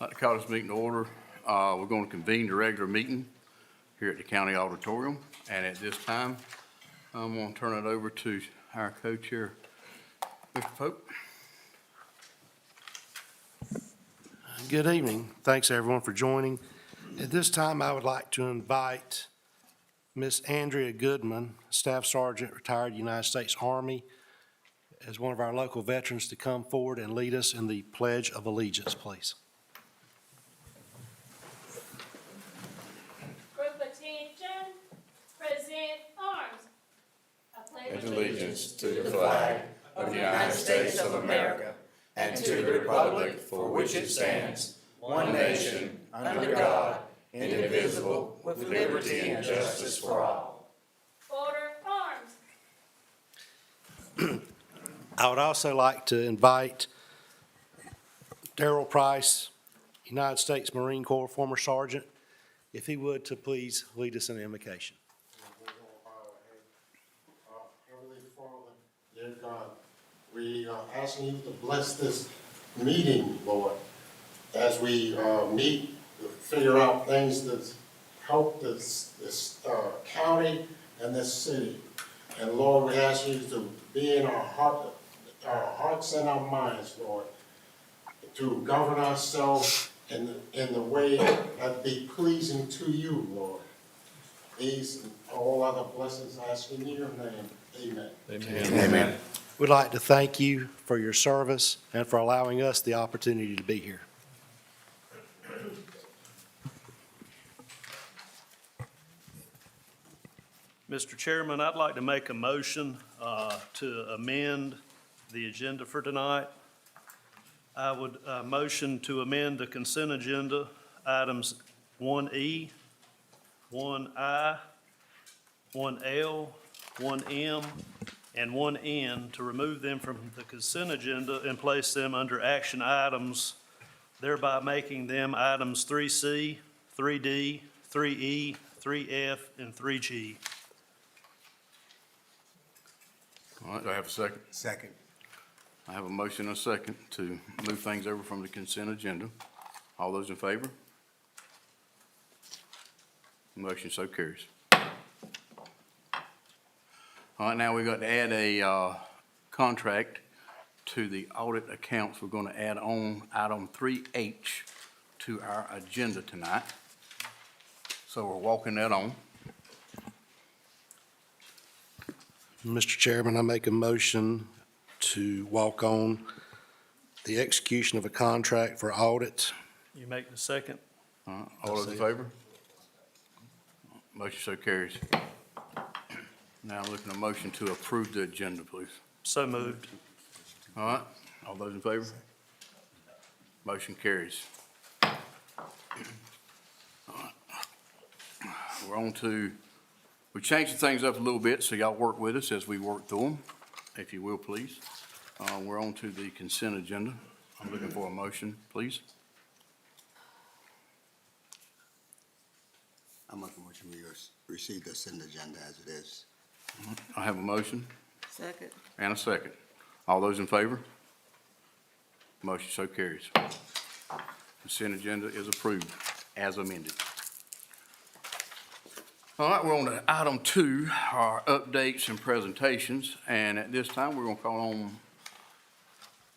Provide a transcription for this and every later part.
I'd like to call this meeting to order. We're going to convene the regular meeting here at the county auditorium. And at this time, I'm going to turn it over to our co-chair, Mr. Pope. Good evening. Thanks, everyone, for joining. At this time, I would like to invite Miss Andrea Goodman, Staff Sergeant, retired United States Army, as one of our local veterans to come forward and lead us in the Pledge of Allegiance, please. Group attention, present arms. I pledge allegiance to the flag of the United States of America and to the republic for which it stands, one nation, under God, indivisible, with liberty and justice for all. Order arms. I would also like to invite Darrell Price, United States Marine Corps former sergeant, if he would, to please lead us in the invocation. Heavenly Father, dear God, we are asking you to bless this meeting, Lord, as we meet to figure out things that help this county and this city. And Lord, we ask you to be in our hearts and our minds, Lord, to govern ourselves in the way that be pleasing to you, Lord. These and all other blessings I ask in your name. Amen. Amen. Amen. We'd like to thank you for your service and for allowing us the opportunity to be here. Mr. Chairman, I'd like to make a motion to amend the agenda for tonight. I would motion to amend the consent agenda items 1E, 1I, 1L, 1M, and 1N to remove them from the consent agenda and place them under action items, thereby making them items 3C, 3D, 3E, 3F, and 3G. All right, do I have a second? Second. I have a motion and a second to move things over from the consent agenda. All those in favor? Motion so carries. All right, now we've got to add a contract to the audit accounts. We're going to add on item 3H to our agenda tonight. So we're walking that on. Mr. Chairman, I make a motion to walk on the execution of a contract for audit. You make the second? All right, all those in favor? Motion so carries. Now I'm looking at a motion to approve the agenda, please. So moved. All right, all those in favor? Motion carries. All right. We're on to, we're changing things up a little bit, so y'all work with us as we work through them, if you will, please. We're on to the consent agenda. I'm looking for a motion, please. I'm making a motion we receive this in the agenda as it is. I have a motion Second. and a second. All those in favor? Motion so carries. Consent agenda is approved as amended. All right, we're on to item 2, our updates and presentations. And at this time, we're going to call on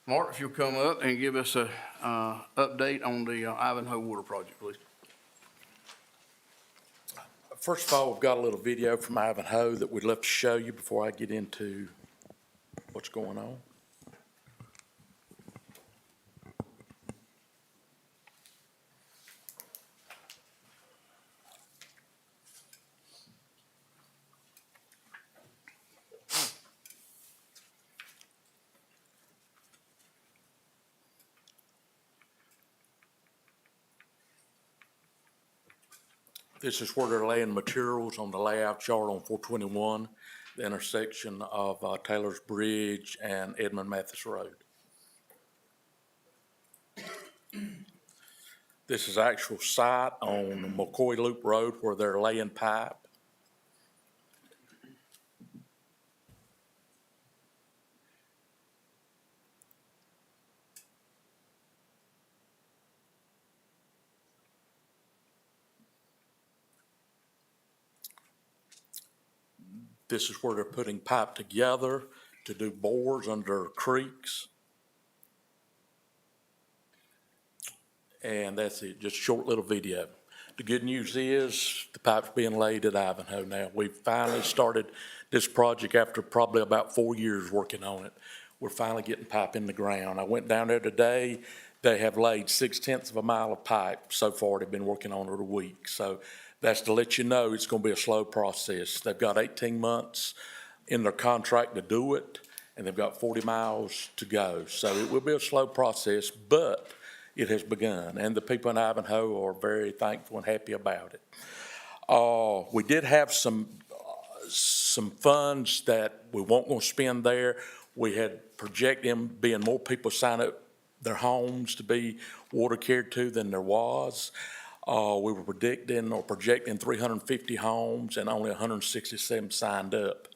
Mark, if you'll come up and give us a update on the Ivanhoe Water Project, please. First of all, we've got a little video from Ivanhoe that we'd love to show you before I get into what's going on. This is where they're laying materials on the layout yard on 421, the intersection of Taylor's Bridge and Edmund Mathis Road. This is actual site on McCoy Loop Road where they're laying pipe. this is where they're putting pipe together to do bores under creeks. And that's it, just a short little video. The good news is the pipe's being laid at Ivanhoe now. We've finally started this project after probably about 4 years working on it. We're finally getting pipe in the ground. I went down there today. They have laid 6/10 of a mile of pipe so far. They've been working on it a week. So that's to let you know it's going to be a slow process. They've got 18 months in their contract to do it, and they've got 40 miles to go. So it will be a slow process, but it has begun, and the people in Ivanhoe are very thankful and happy about it. We did have some funds that we weren't going to spend there. We had projected them being more people sign up their homes to be water cared to than there was. We were projecting 350 homes, and only 167 signed up.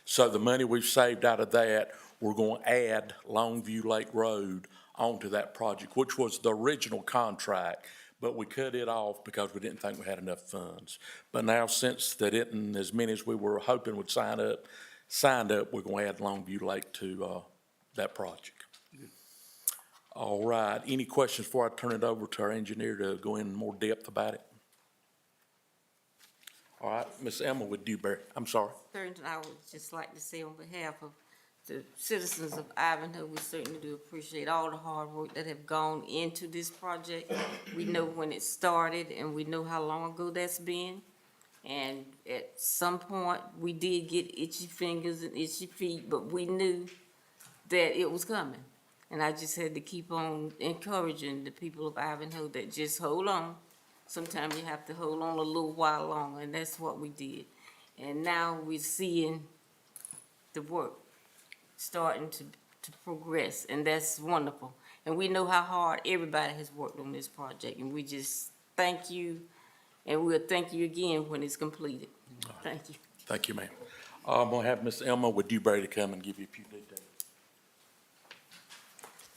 So the money we've saved out of that, we're going to add Longview Lake Road onto that project, which was the original contract, but we cut it off because we didn't think we had enough funds. But now, since they didn't, as many as we were hoping would signed up, we're going to add Longview Lake to that project. All right, any questions before I turn it over to our engineer to go in more depth about it? All right, Ms. Emma with Dewberry, I'm sorry. Thurston, I would just like to say on behalf of the citizens of Ivanhoe, we certainly do appreciate all the hard work that have gone into this project. We know when it started, and we know how long ago that's been. And at some point, we did get itchy fingers and itchy feet, but we knew that it was coming. And I just had to keep on encouraging the people of Ivanhoe that just hold on. Sometimes you have to hold on a little while longer, and that's what we did. And now we're seeing the work starting to progress, and that's wonderful. And we know how hard everybody has worked on this project, and we just thank you, and we'll thank you again when it's completed. Thank you. Thank you, ma'am. I'm going to have Ms. Emma with Dewberry to come and give you a few details.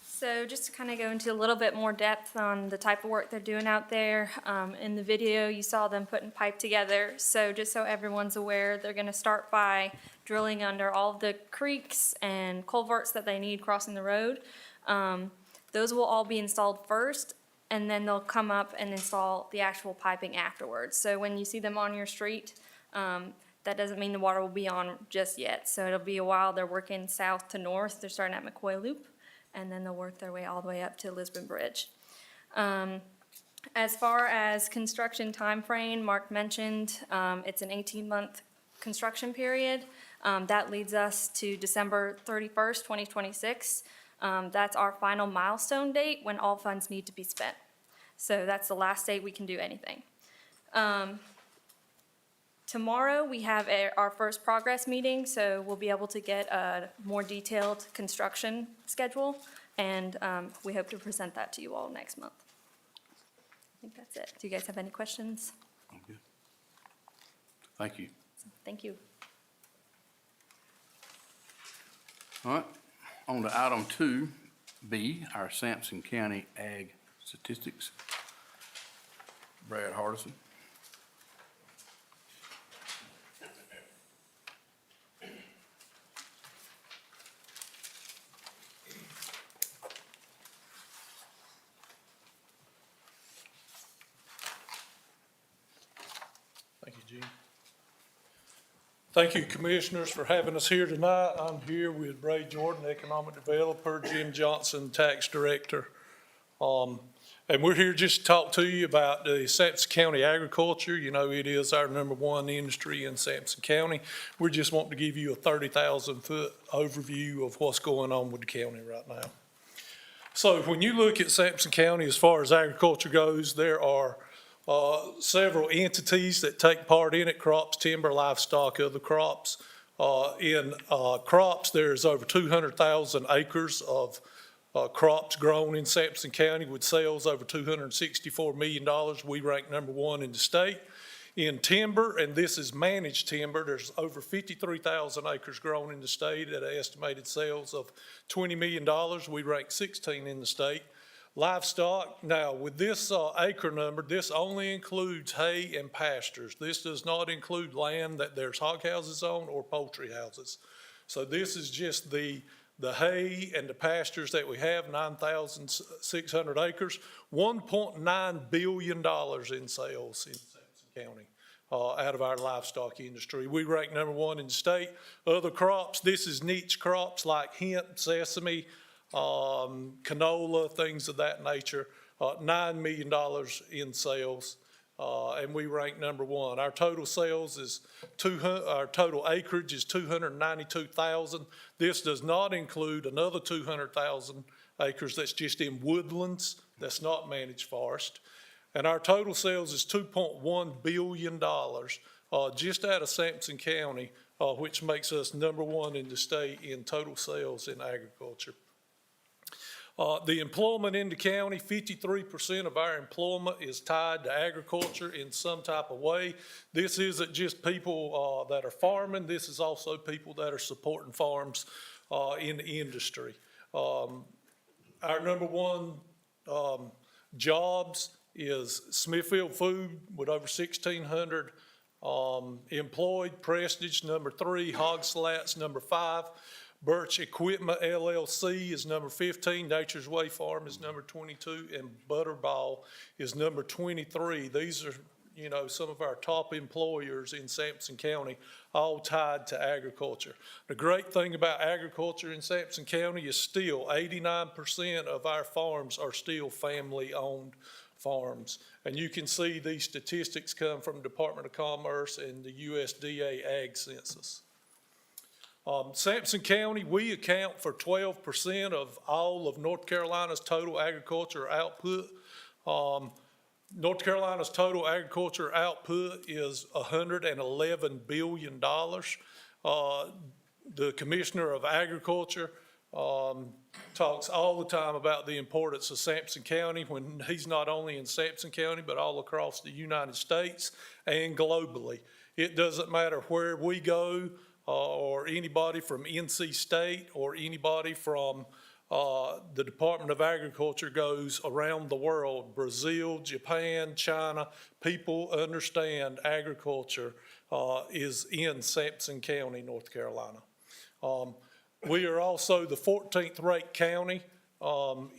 So just to kind of go into a little bit more depth on the type of work they're doing out there, in the video you saw them putting pipe together. So just so everyone's aware, they're going to start by drilling under all of the creeks and culverts that they need crossing the road. Those will all be installed first, and then they'll come up and install the actual piping afterwards. So when you see them on your street, that doesn't mean the water will be on just yet. So it'll be a while. They're working south to north. They're starting at McCoy Loop, and then they'll work their way all the way up to Lisbon Bridge. As far as construction timeframe, Mark mentioned, it's an 18-month construction period. That leads us to December 31st, 2026. That's our final milestone date when all funds need to be spent. So that's the last date we can do anything. Tomorrow, we have our first progress meeting, so we'll be able to get a more detailed construction schedule, and we hope to present that to you all next month. I think that's it. Do you guys have any questions? I'm good. Thank you. Thank you. All right, on to item 2B, our Sampson County Ag Statistics. Brad Hardison. Thank you, Gene. Thank you, Commissioners, for having us here tonight. I'm here with Ray Jordan, Economic Developer, Jim Johnson, Tax Director. And we're here just to talk to you about the Sampson County agriculture. You know, it is our #1 industry in Sampson County. We just want to give you a 30,000-foot overview of what's going on with the county right now. So when you look at Sampson County as far as agriculture goes, there are several entities that take part in it: crops, timber, livestock, other crops. In crops, there's over 200,000 acres of crops grown in Sampson County with sales over $264 million. We rank #1 in the state. In timber, and this is managed timber, there's over 53,000 acres grown in the state at an estimated sales of $20 million. We rank 16 in the state. Livestock, now with this acre number, this only includes hay and pastures. This does not include land that there's hog houses on or poultry houses. So this is just the hay and the pastures that we have, 9,600 acres, $1.9 billion in sales in Sampson County out of our livestock industry. We rank number one in the state. Other crops, this is niche crops like hemp, sesame, canola, things of that nature, $9 million in sales, and we rank number one. Our total sales is our total acreage is 292,000. This does not include another 200,000 acres that's just in woodlands, that's not managed forest. And our total sales is $2.1 billion, just out of Sampson County, which makes us number one in the state in total sales in agriculture. The employment in the county, 53% of our employment is tied to agriculture in some type of way. This isn't just people that are farming, this is also people that are supporting farms in the industry. Our number one jobs is Smithfield Food with over 1,600 employed, Prestige number 3, Hog Slats number 5, Birch Equipment LLC is number 15, Nature's Way Farm is number 22, and Butterball is number 23. These are, you know, some of our top employers in Sampson County, all tied to agriculture. The great thing about agriculture in Sampson County is still 89% of our farms are still family-owned farms. And you can see these statistics come from the Department of Commerce and the USDA Ag Census. Sampson County, we account for 12% of all of North Carolina's total agriculture output. North Carolina's total agriculture output is $111 billion. The Commissioner of Agriculture talks all the time about the importance of Sampson County when he's not only in Sampson County, but all across the United States and globally. It doesn't matter where we go, or anybody from NC State or anybody from the Department of Agriculture goes around the world, Brazil, Japan, China, people understand agriculture is in Sampson County, North Carolina. We are also the 14th ranked county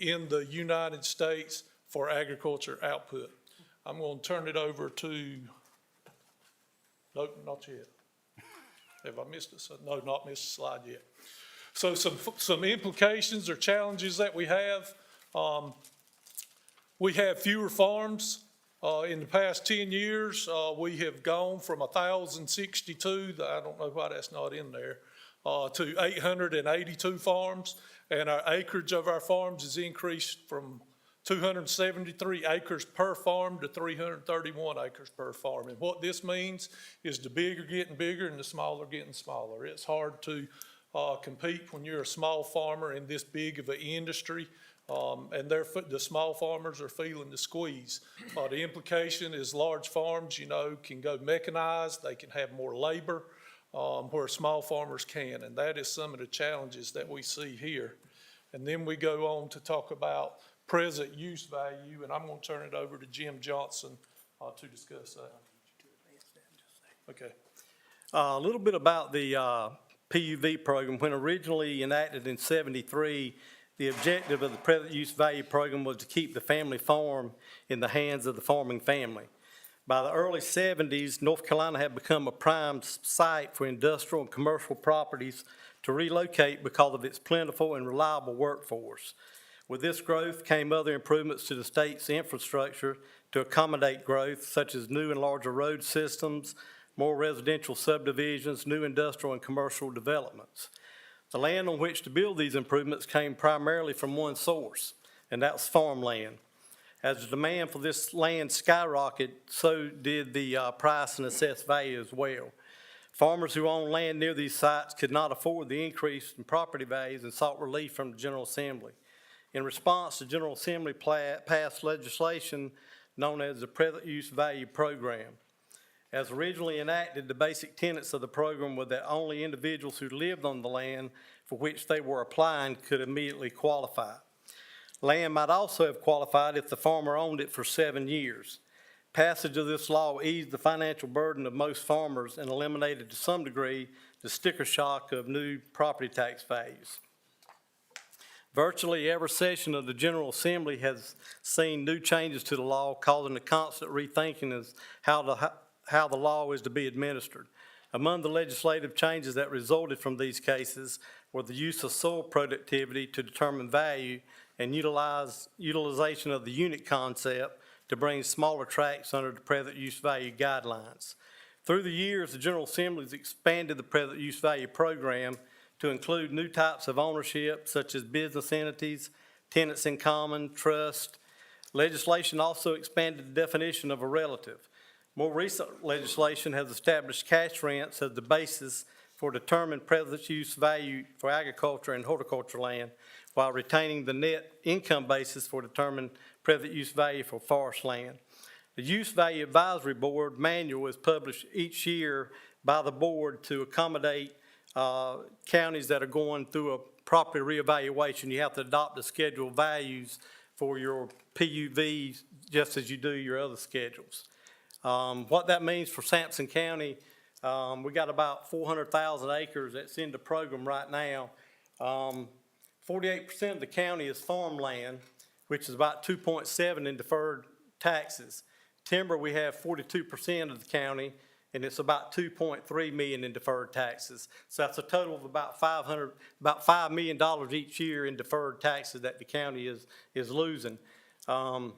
in the United States for agriculture output. I'm going to turn it over to, nope, not yet. Have I missed it? No, not missed a slide yet. So some implications or challenges that we have. We have fewer farms. In the past 10 years, we have gone from 1,062, I don't know why that's not in there, to 882 farms. And our acreage of our farms has increased from 273 acres per farm to 331 acres per farm. And what this means is the big are getting bigger and the small are getting smaller. It's hard to compete when you're a small farmer in this big of an industry, and the small farmers are feeling the squeeze. The implication is large farms, you know, can go mechanized, they can have more labor, where small farmers can, and that is some of the challenges that we see here. And then we go on to talk about present use value, and I'm going to turn it over to Jim Johnson to discuss that. Okay. A little bit about the PUV program. When originally enacted in '73, the objective of the present use value program was to keep the family farm in the hands of the farming family. By the early '70s, North Carolina had become a prime site for industrial and commercial properties to relocate because of its plentiful and reliable workforce. With this growth came other improvements to the state's infrastructure to accommodate growth, such as new and larger road systems, more residential subdivisions, new industrial and commercial developments. The land on which to build these improvements came primarily from one source, and that's farmland. As the demand for this land skyrocketed, so did the price and assessed value as well. Farmers who owned land near these sites could not afford the increase in property values and sought relief from the General Assembly. In response, the General Assembly passed legislation known as the Present Use Value Program. As originally enacted, the basic tenets of the program were that only individuals who lived on the land for which they were applying could immediately qualify. Land might also have qualified if the farmer owned it for 7 years. Passage of this law eased the financial burden of most farmers and eliminated to some degree the sticker shock of new property tax values. Virtually every session of the General Assembly has seen new changes to the law, causing a constant rethinking of how the law is to be administered. Among the legislative changes that resulted from these cases were the use of soil productivity to determine value and utilization of the unit concept to bring smaller tracts under the present use value guidelines. Through the years, the General Assembly has expanded the present use value program to include new types of ownership such as business entities, tenants in common, trust. Legislation also expanded the definition of a relative. More recent legislation has established cash rents as the basis for determining present use value for agriculture and horticulture land, while retaining the net income basis for determining present use value for forest land. The Use Value Advisory Board manual is published each year by the board to accommodate counties that are going through a property reevaluation. You have to adopt the schedule values for your PUVs just as you do your other schedules. What that means for Sampson County, we got about 400,000 acres that's in the program right now. 48% of the county is farmland, which is about 2.7 in deferred taxes. Timber, we have 42% of the county, and it's about 2.3 million in deferred taxes. So that's a total of about $5 million each year in deferred taxes that the county is losing. On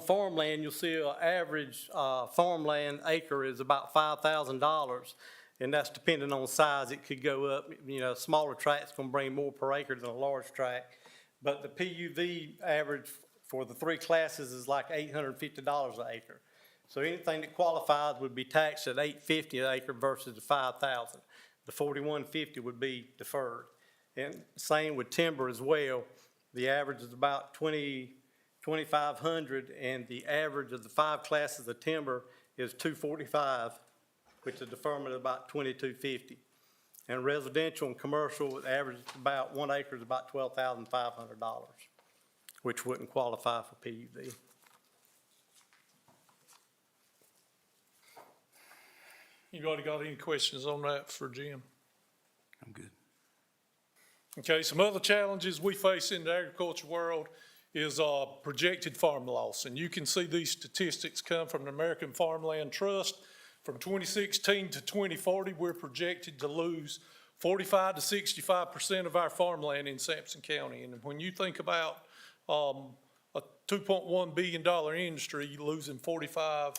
farmland, you'll see an average farmland acre is about $5,000, and that's depending on size. It could go up, a smaller tract's gonna bring more per acre than a large tract. But the PUV average for the three classes is like $850 an acre. So anything that qualifies would be taxed at $850 an acre versus the $5,000. The $4,150 would be deferred. And same with timber as well. The average is about $2,500, and the average of the 5 classes of timber is $245, which is deferment of about $2,250. And residential and commercial average about 1 acre is about $12,500, which wouldn't qualify for PUV. Anybody got any questions on that for Jim? I'm good. Okay, some other challenges we face in the agriculture world is projected farm loss. And you can see these statistics come from the American Farmland Trust. From 2016 to 2040, we're projected to lose 45 to 65% of our farmland in Sampson County. And when you think about a $2.1 billion industry losing 45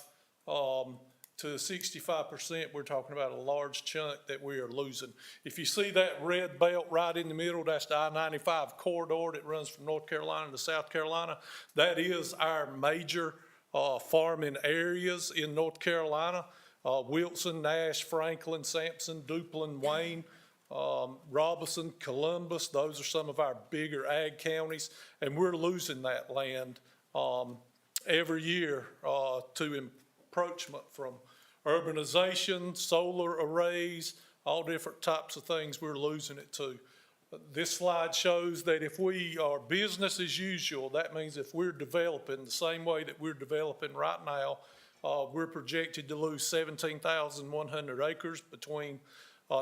to 65%, we're talking about a large chunk that we are losing. If you see that red belt right in the middle, that's the I-95 corridor that runs from North Carolina to South Carolina. That is our major farming areas in North Carolina. Wilson, Nash, Franklin, Sampson, Duplin, Wayne, Robinson, Columbus, those are some of our bigger ag counties, and we're losing that land every year to encroachment from urbanization, solar arrays, all different types of things we're losing it to. This slide shows that if we are business as usual, that means if we're developing the same way that we're developing right now, we're projected to lose 17,100 acres between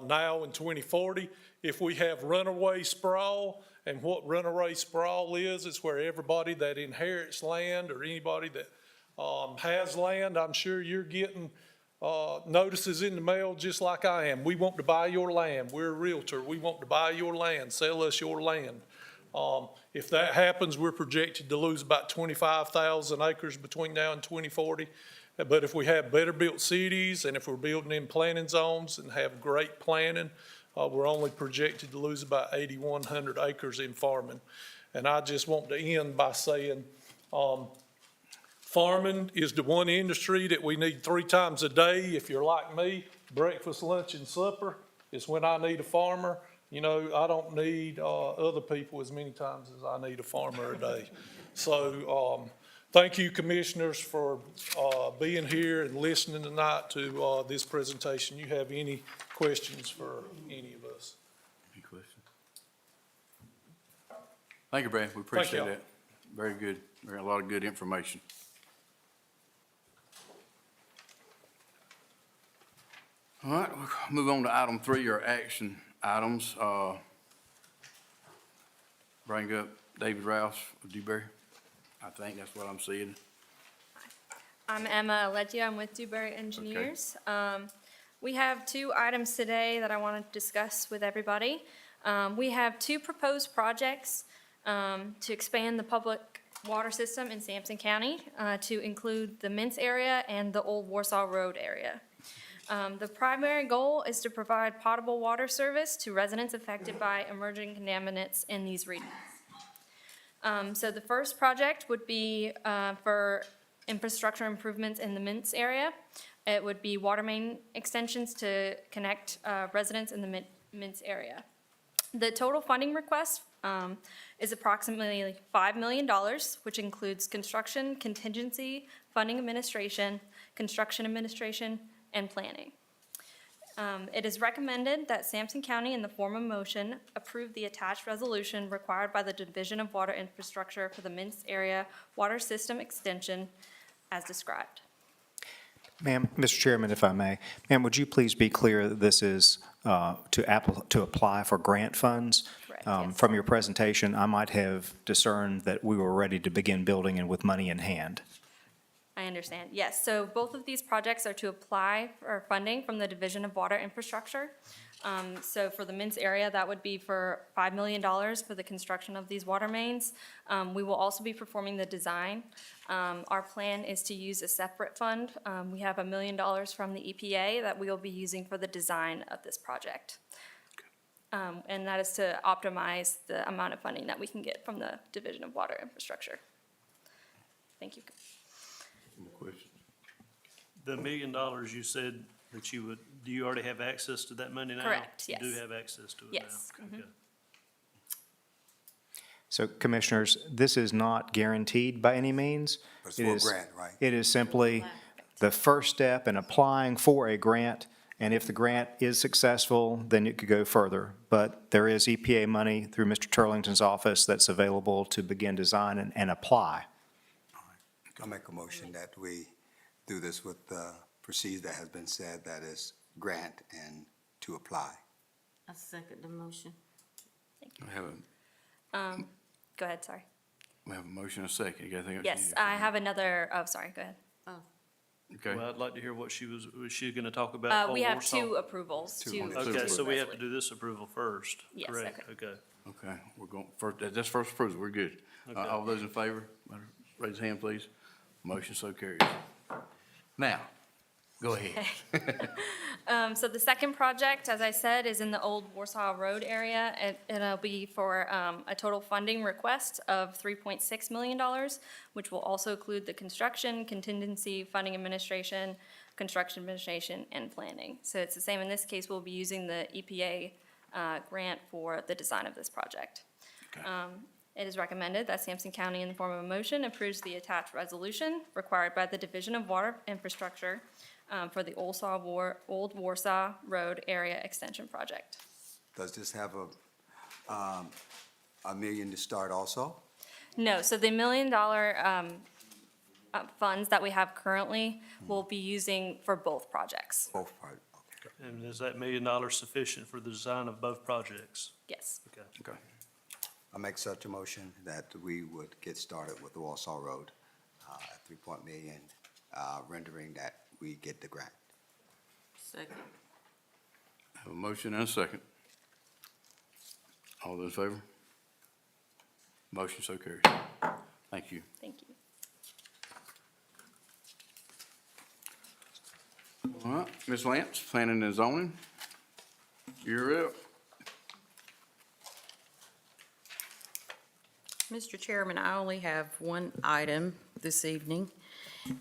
now and 2040. If we have runaway sprawl, and what runaway sprawl is, it's where everybody that inherits land or anybody that has land, I'm sure you're getting notices in the mail just like I am. We want to buy your land. We're a realtor. We want to buy your land. Sell us your land. If that happens, we're projected to lose about 25,000 acres between now and 2040. But if we have better built cities and if we're building in planning zones and have great planning, we're only projected to lose about 8,100 acres in farming. And I just want to end by saying, farming is the one industry that we need 3 times a day. If you're like me, breakfast, lunch, and supper is when I need a farmer. I don't need other people as many times as I need a farmer a day. So thank you, commissioners, for being here and listening tonight to this presentation. You have any questions for any of us? Any questions? Thank you, Brad. We appreciate y'all. that. Very good. Very, a lot of good information. All right, we'll move on to item 3, or action items. Bring up David Rouse of Dewberry. I think that's what I'm seeing. I'm Emma Aleggia. I'm with Dewberry Engineers. We have 2 items today that I want to discuss with everybody. We have 2 proposed projects to expand the public water system in Sampson County to include the Mintz area and the Old Warsaw Road area. The primary goal is to provide potable water service to residents affected by emerging contaminants in these regions. So the first project would be for infrastructure improvements in the Mintz area. It would be water main extensions to connect residents in the Mintz area. The total funding request is approximately $5 million, which includes construction, contingency, funding administration, construction administration, and planning. It is recommended that Sampson County, in the form of motion, approve the attached resolution required by the Division of Water Infrastructure for the Mintz Area Water System Extension as described. Ma'am, Mr. Chairman, if I may, ma'am, would you please be clear that this is to apply for grant funds? Correct, yes. From your presentation, I might have discerned that we were ready to begin building and with money in hand. I understand. Yes, so both of these projects are to apply for funding from the Division of Water Infrastructure. So for the Mintz area, that would be for $5 million for the construction of these water mains. We will also be performing the design. Our plan is to use a separate fund. We have $1 million from the EPA that we will be using for the design of this project. And that is to optimize the amount of funding that we can get from the Division of Water Infrastructure. Thank you. Any questions? The $1 million you said that you would, do you already have access to that money now? Correct, yes. You do have access to it now? Yes. Okay. So Commissioners, this is not guaranteed by any means. It's It for a is- grant, right? It is simply the first step in applying for a grant, and if the grant is successful, then it could go further. But there is EPA money through Mr. Turlington's office that's available to begin design and apply. I'll make a motion that we do this with the procedure that has been said, that is grant and to apply. I second the motion. We have a, Go ahead, sorry. we have a motion and a second. You got anything else? Yes, I have another, oh, sorry, go ahead. Okay. Well, I'd like to hear what was she going to talk about? We Old have Warsaw? 2 approvals. Okay, so we have to do this approval first, Yes, correct? Okay. Okay, we're going, first, that's first approval, we're good. Okay. All those in favor, raise your hand, please. Motion so carries. Now, go ahead. So the second project, as I said, is in the Old Warsaw Road area. It'll be for a total funding request of $3.6 million, which will also include the construction, contingency, funding administration, construction administration, and planning. So it's the same in this case. We'll be using the EPA grant for the design of this project. It is recommended that Sampson County, in the form of a motion, approves the attached resolution required by the Division of Water Infrastructure for the Old Warsaw Road Area Extension Project. Does this have a million to start also? No, so the $1 million funds that we have currently will be using for both projects. Both parts, okay. And is that $1 million sufficient for the design of both projects? Yes. Okay. Okay. I make such a motion that we would get started with the Walsall Road at 3 million, rendering that we get the grant. Second. Have a motion and a second. All those in favor? Motion so carries. Thank you. Thank you. All right, Ms. Lance, planning and zoning, you're up. Mr. Chairman, I only have one item this evening.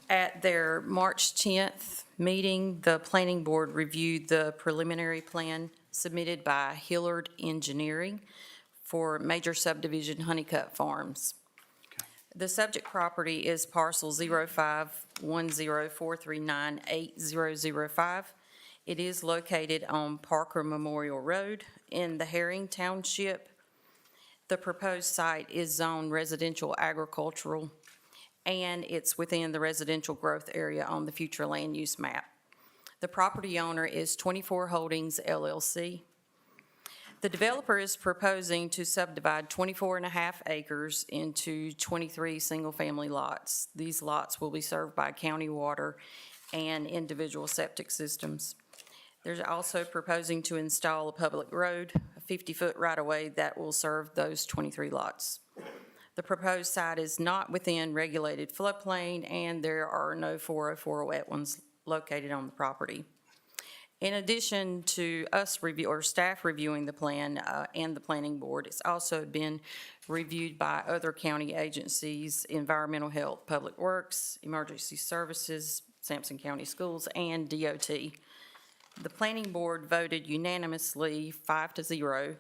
At their March 10th meeting, the Planning Board reviewed the preliminary plan submitted by Hillard Engineering for major subdivision Honeycutt Farms. The subject property is parcel 051043980005. It is located on Parker Memorial Road in the Herring Township. The proposed site is zoned residential agricultural, and it's within the residential growth area on the future land use map. The property owner is 24 Holdings LLC. The developer is proposing to subdivide 24.5 acres into 23 single-family lots. These lots will be served by county water and individual septic systems. They're also proposing to install a public road, a 50-foot right-of-way that will serve those 23 lots. The proposed site is not within regulated floodplain, and there are no 404 wetlands located on the property. In addition to us staff reviewing the plan and the planning board, it's also been reviewed by other county agencies, environmental health, public works, emergency services, Sampson County Schools, and DOT. The planning board voted unanimously 5-0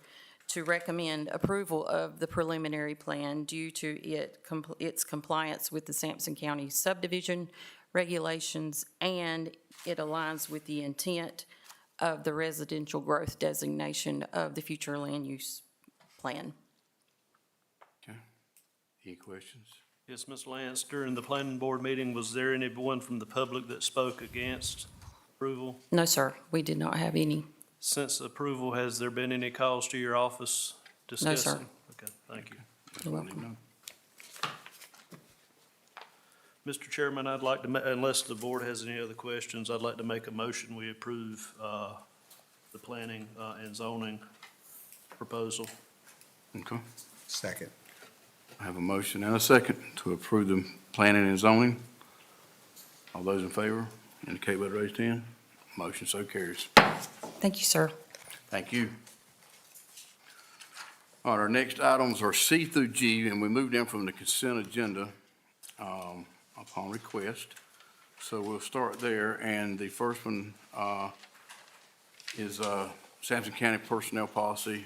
to recommend approval of the preliminary plan due to its compliance with the Sampson County subdivision regulations, and it aligns with the intent of the residential growth designation of the future land use plan. Okay. Any questions? Yes, Ms. Lance, during the planning board meeting, was there anyone from the public that spoke against approval? No, sir, we did not have any. Since approval, has there been any calls to your office discussing? No, sir. Okay, thank you. You're welcome. Mr. Chairman, I'd like to, unless the board has any other questions, I'd like to make a motion, we approve the planning and zoning proposal. Okay. Second. I have a motion and a second to approve the planning and zoning. All those in favor indicate by the raised hand. Motion so carries. Thank you, sir. Thank you. All right, our next items are C through G, and we moved them from the consent agenda upon request. So we'll start there, and the first one is Sampson County Personnel Policy.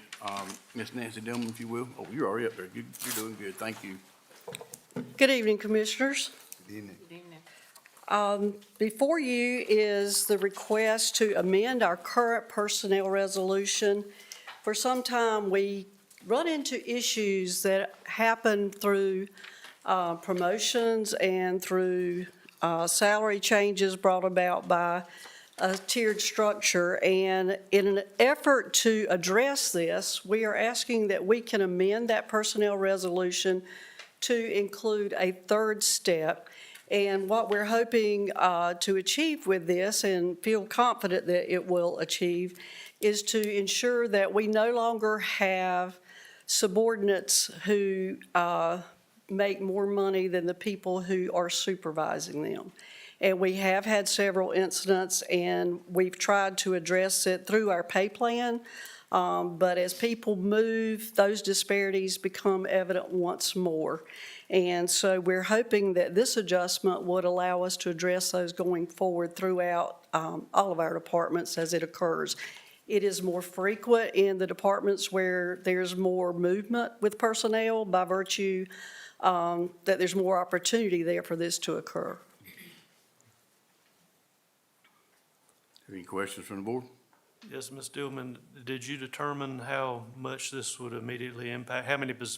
Ms. Nancy Dillman, if you will. Oh, you're already up there. You're doing good. Thank you. Good evening, Commissioners. Good evening. Good evening. Before you is the request to amend our current personnel resolution. For some time, we run into issues that happen through promotions and through salary changes brought about by a tiered structure. And in an effort to address this, we are asking that we can amend that personnel resolution to include a third step. And what we're hoping to achieve with this, and feel confident that it will achieve, is to ensure that we no longer have subordinates who make more money than the people who are supervising them. And we have had several incidents, and we've tried to address it through our pay plan. But as people move, those disparities become evident once more. And so we're hoping that this adjustment would allow us to address those going forward throughout all of our departments as it occurs. It is more frequent in the departments where there's more movement with personnel by virtue that there's more opportunity there for this to occur. Any questions from the board? Yes, Ms. Dillman, did you determine how much this would immediately impact?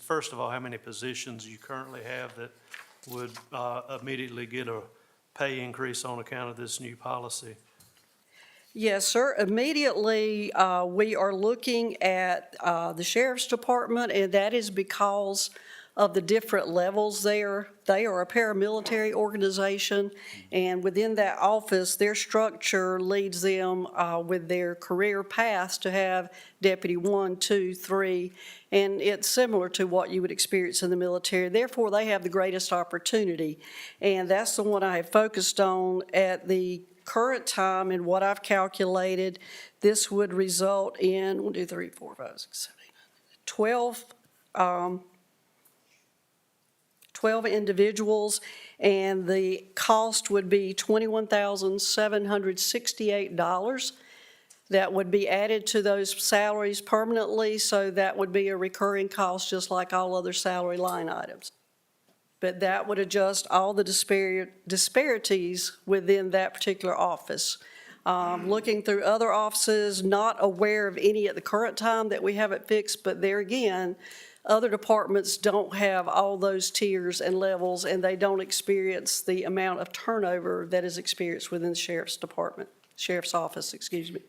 First of all, how many positions you currently have that would immediately get a pay increase on account of this new policy? Yes, sir. Immediately, we are looking at the Sheriff's Department, and that is because of the different levels there. They are a paramilitary organization, and within that office, their structure leads them with their career paths to have Deputy 1, 2, 3, and it's similar to what you would experience in the military. Therefore, they have the greatest opportunity, and that's the one I have focused on at the current time. And what I've calculated, this would result in 1, 2, 3, 4, 5, 6, 7, 8, 12 individuals, and the cost would be $21,768. That would be added to those salaries permanently, so that would be a recurring cost just like all other salary line items. But that would adjust all the disparities within that particular office. Looking through other offices, not aware of any at the current time that we haven't fixed, but there again, Other departments don't have all those tiers and levels, and they don't experience the amount of turnover that is experienced within the sheriff's office, excuse me.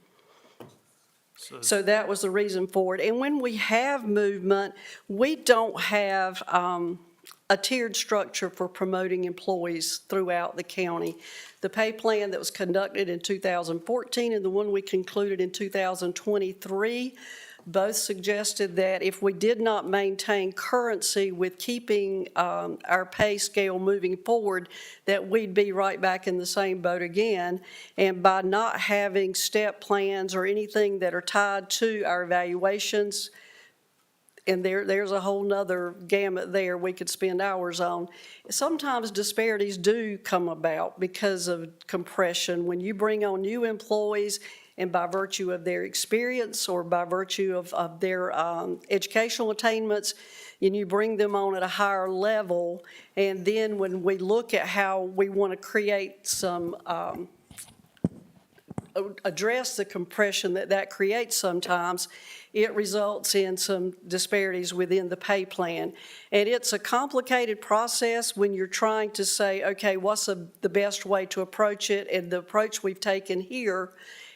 So that was the reason for it. And when we have movement, we don't have a tiered structure for promoting employees throughout the county. The pay plan that was conducted in 2014 and the one we concluded in 2023 both suggested that if we did not maintain currency with keeping our pay scale moving forward, that we'd be right back in the same boat again. And by not having step plans or anything that are tied to our evaluations, and there's a whole nother gamut there we could spend hours on. Sometimes disparities do come about because of compression. When you bring on new employees, and by virtue of their experience or by virtue of their educational attainments, and you bring them on at a higher level, and then when we look at how we want to create some address the compression that creates sometimes, it results in some disparities within the pay plan. And it's a complicated process when you're trying to say, okay, what's the best way to approach it? And the approach we've taken here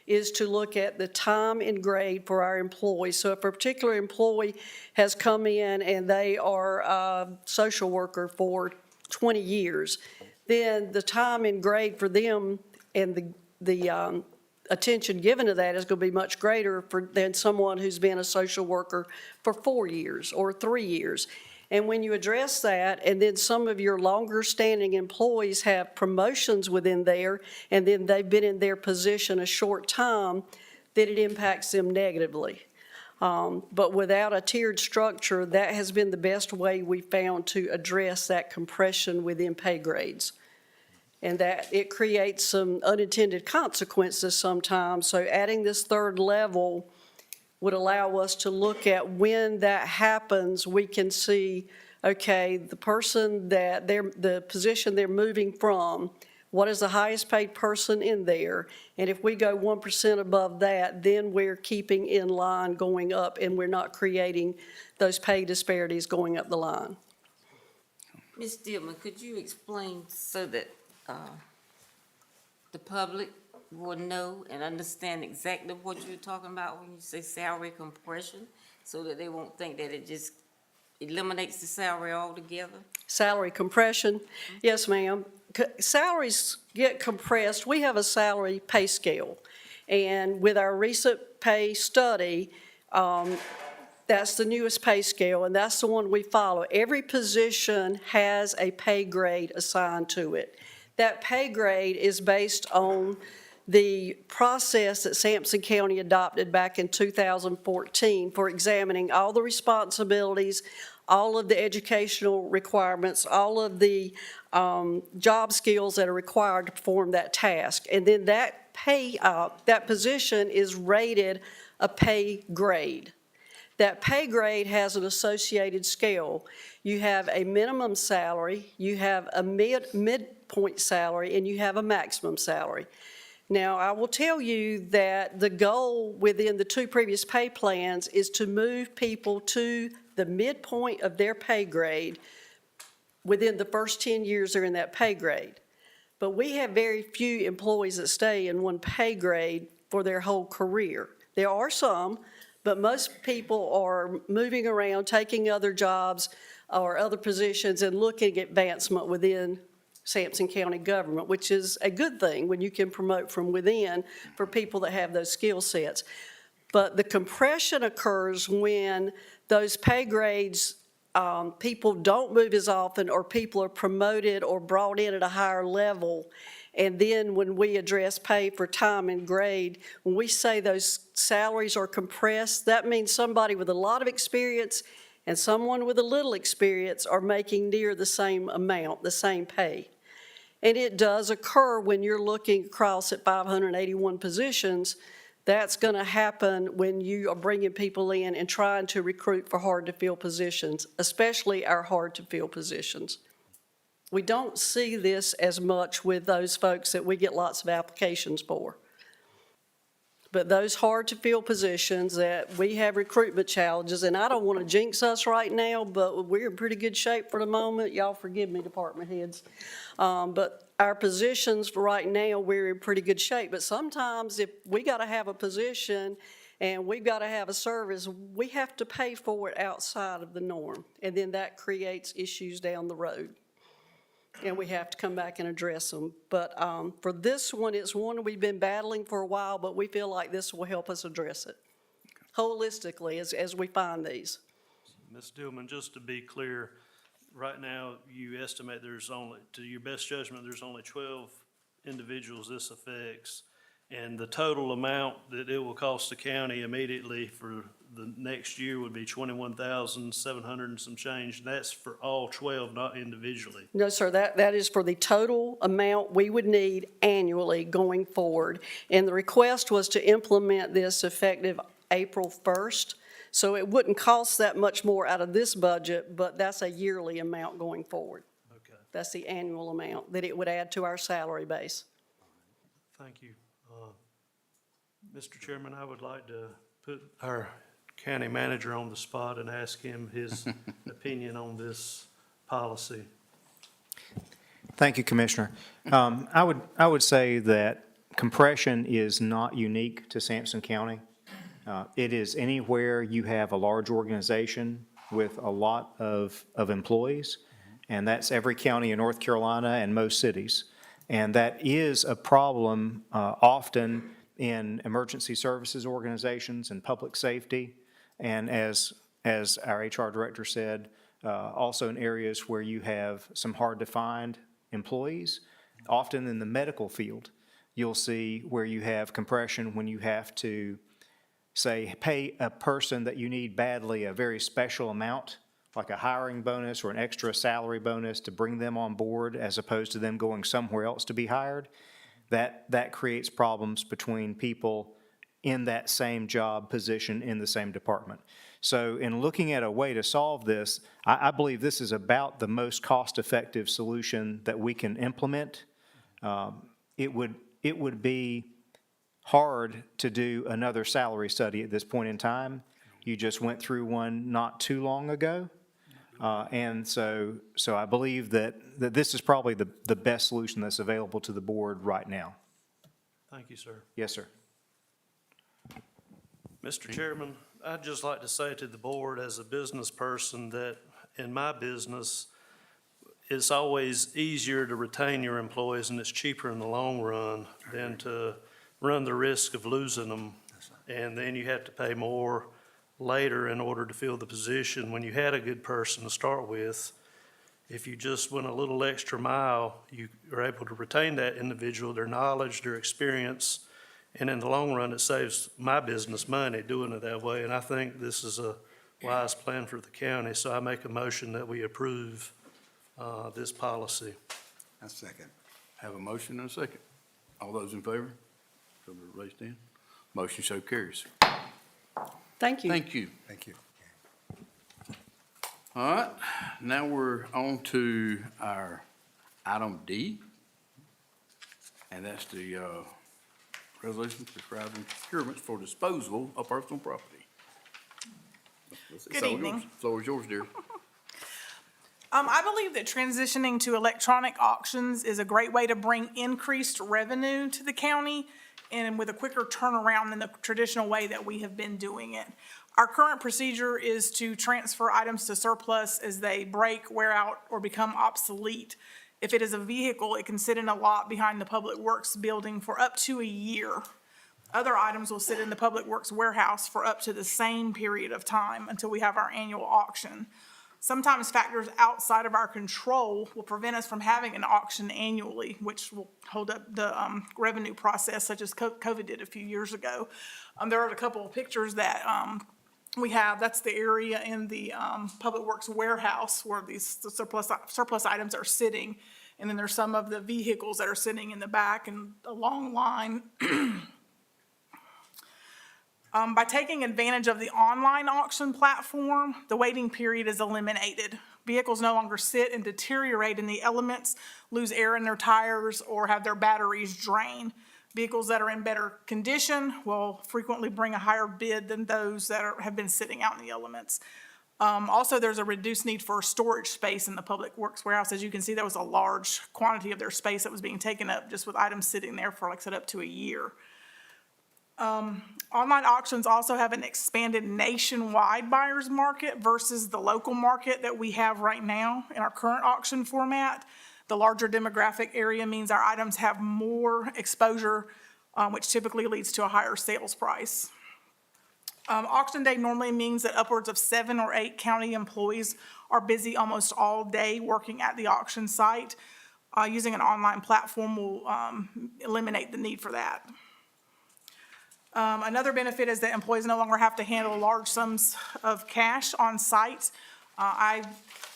is to look at the time and grade for our employees. So if a particular employee has come in and they are a social worker for 20 years, then the time and grade for them and the attention given to that is going to be much greater than someone who's been a social worker for 4 years or 3 years. And when you address that, and then some of your longer-standing employees have promotions within there, and then they've been in their position a short time, then it impacts them negatively. But without a tiered structure, that has been the best way we found to address that compression within pay grades. And that it creates some unintended consequences sometimes. So adding this third level would allow us to look at when that happens, we can see, okay, the person that the position they're moving from, what is the highest paid person in there? And if we go 1% above that, then we're keeping in line going up and we're not creating those pay disparities going up the line. Ms. Dillman, could you explain so that the public will know and understand exactly what you're talking about when you say salary compression, so that they won't think that it just eliminates the salary altogether? Salary compression? Yes, ma'am. Salaries get compressed. We have a salary pay scale. And with our recent pay study, that's the newest pay scale, and that's the one we follow. Every position has a pay grade assigned to it. That pay grade is based on the process that Sampson County adopted back in 2014 for examining all the responsibilities, all of the educational requirements, all of the job skills that are required to perform that task. And then that that position is rated a pay grade. That pay grade has an associated scale. You have a minimum salary, you have a midpoint salary, and you have a maximum salary. Now, I will tell you that the goal within the two previous pay plans is to move people to the midpoint of their pay grade within the first 10 years they're in that pay grade. But we have very few employees that stay in one pay grade for their whole career. There are some, but most people are moving around, taking other jobs or other positions and looking at advancement within Sampson County government, which is a good thing when you can promote from within for people that have those skill sets. But the compression occurs when those pay grades, people don't move as often, or people are promoted or brought in at a higher level. And then when we address pay for time and grade, when we say those salaries are compressed, that means somebody with a lot of experience and someone with a little experience are making near the same amount, the same pay. And it does occur when you're looking across at 581 positions. That's going to happen when you are bringing people in and trying to recruit for hard-to-fill positions, especially our hard-to-fill positions. We don't see this as much with those folks that we get lots of applications for. But those hard-to-fill positions that we have recruitment challenges, and I don't want to jinx us right now, but we're in pretty good shape for the moment. Y'all forgive me, department heads. But our positions for right now, we're in pretty good shape. But sometimes if we got to have a position and we've got to have a service, we have to pay for it outside of the norm. And then that creates issues down the road. And we have to come back and address them. But for this one, it's one we've been battling for a while, but we feel like this will help us address it holistically as we find these. Ms. Dillman, just to be clear, right now, you estimate there's only, to your best judgment, there's only 12 individuals this affects, and the total amount that it will cost the county immediately for the next year would be $21,700 and some change, and that's for all 12, not individually. No, sir, that is for the total amount we would need annually going forward. And the request was to implement this effective April 1st. So it wouldn't cost that much more out of this budget, but that's a yearly amount going forward. Okay, That's the annual amount that it would add to our salary base. thank you. Mr. Chairman, I would like to put our county manager on the spot and ask him his opinion on this policy. Thank you, Commissioner. I would say that compression is not unique to Sampson County. It is anywhere you have a large organization with a lot of employees, and that's every county in North Carolina and most cities. And that is a problem often in emergency services organizations and public safety, and as our HR director said, also in areas where you have some hard-to-find employees. Often in the medical field, you'll see where you have compression when you have to, say, pay a person that you need badly a very special amount, like a hiring bonus or an extra salary bonus to bring them on board as opposed to them going somewhere else to be hired. That creates problems between people in that same job position in the same department. So in looking at a way to solve this, I believe this is about the most cost-effective solution that we can implement. It would be hard to do another salary study at this point in time. You just went through one not too long ago. And so I believe that this is probably the best solution that's available to the board right now. Thank you, sir. Yes, sir. Mr. Chairman, I'd just like to say to the board as a business person that in my business, it's always easier to retain your employees and it's cheaper in the long run than to run the risk of losing them. And then you have to pay more later in order to fill the position when you had a good person to start with. If you just went a little extra mile, you are able to retain that individual, their knowledge, their experience, and in the long run, it saves my business money doing it that way. And I think this is a wise plan for the county, so I make a motion that we approve this policy. A second. Have a motion and a second. All those in favor? Show their raised hand. Motion so carries. Thank you. Thank you. Thank you. All right, now we're on to our item D, and that's the resolution prescribing procurements for disposal of personal property. Good evening. Floor is yours, dear. I believe that transitioning to electronic auctions is a great way to bring increased revenue to the county and with a quicker turnaround than the traditional way that we have been doing it. Our current procedure is to transfer items to surplus as they break, wear out, or become obsolete. If it is a vehicle, it can sit in a lot behind the Public Works building for up to a year. Other items will sit in the Public Works warehouse for up to the same period of time until we have our annual auction. Sometimes factors outside of our control will prevent us from having an auction annually, which will hold up the revenue process, such as COVID did a few years ago. There are a couple of pictures that we have. That's the area in the Public Works warehouse where these surplus items are sitting. And then there's some of the vehicles that are sitting in the back and a long line. By taking advantage of the online auction platform, the waiting period is eliminated. Vehicles no longer sit and deteriorate in the elements, lose air in their tires, or have their batteries drain. Vehicles that are in better condition will frequently bring a higher bid than those that have been sitting out in the elements. Also, there's a reduced need for storage space in the Public Works warehouse. As you can see, there was a large quantity of their space that was being taken up just with items sitting there for, like I said, up to a year. Online auctions also have an expanded nationwide buyer's market versus the local market that we have right now in our current auction format. The larger demographic area means our items have more exposure, which typically leads to a higher sales price. Auction day normally means that upwards of 7 or 8 county employees are busy almost all day working at the auction site. Using an online platform will eliminate the need for that. Another benefit is that employees no longer have to handle large sums of cash on site. I,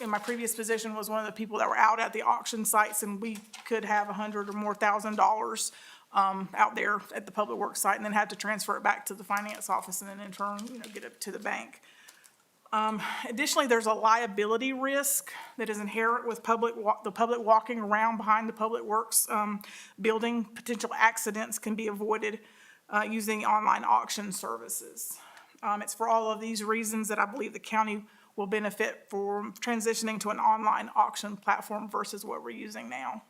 in my previous position, was one of the people that were out at the auction sites, and we could have $100,000 or more out there at the Public Works site, and then have to transfer it back to the finance office, and then in turn, get it to the bank. Additionally, there's a liability risk that is inherent with the public walking around behind the Public Works building. Potential accidents can be avoided using online auction services. It's for all of these reasons that I believe the county will benefit for transitioning to an online auction platform versus what we're using now.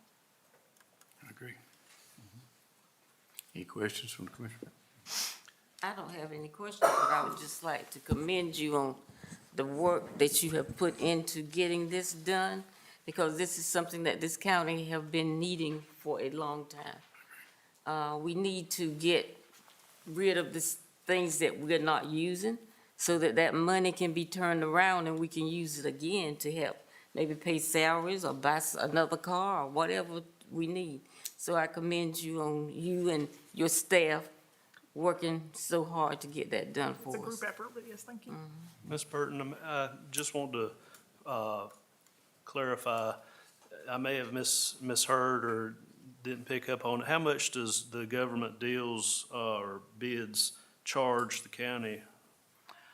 I agree. Any questions from the commissioner? I don't have any questions, but I would just like to commend you on the work that you have put into getting this done, because this is something that this county have been needing for a long time. We need to get rid of the things that we're not using so that that money can be turned around and we can use it again to help maybe pay salaries or buy another car or whatever we need. So I commend you on you and your staff working so hard to get that done for us. It's a group effort, but yes, thank you. Ms. Burton, I just want to clarify, I may have misheard or didn't pick up on it. How much does the government deals or bids charge the county?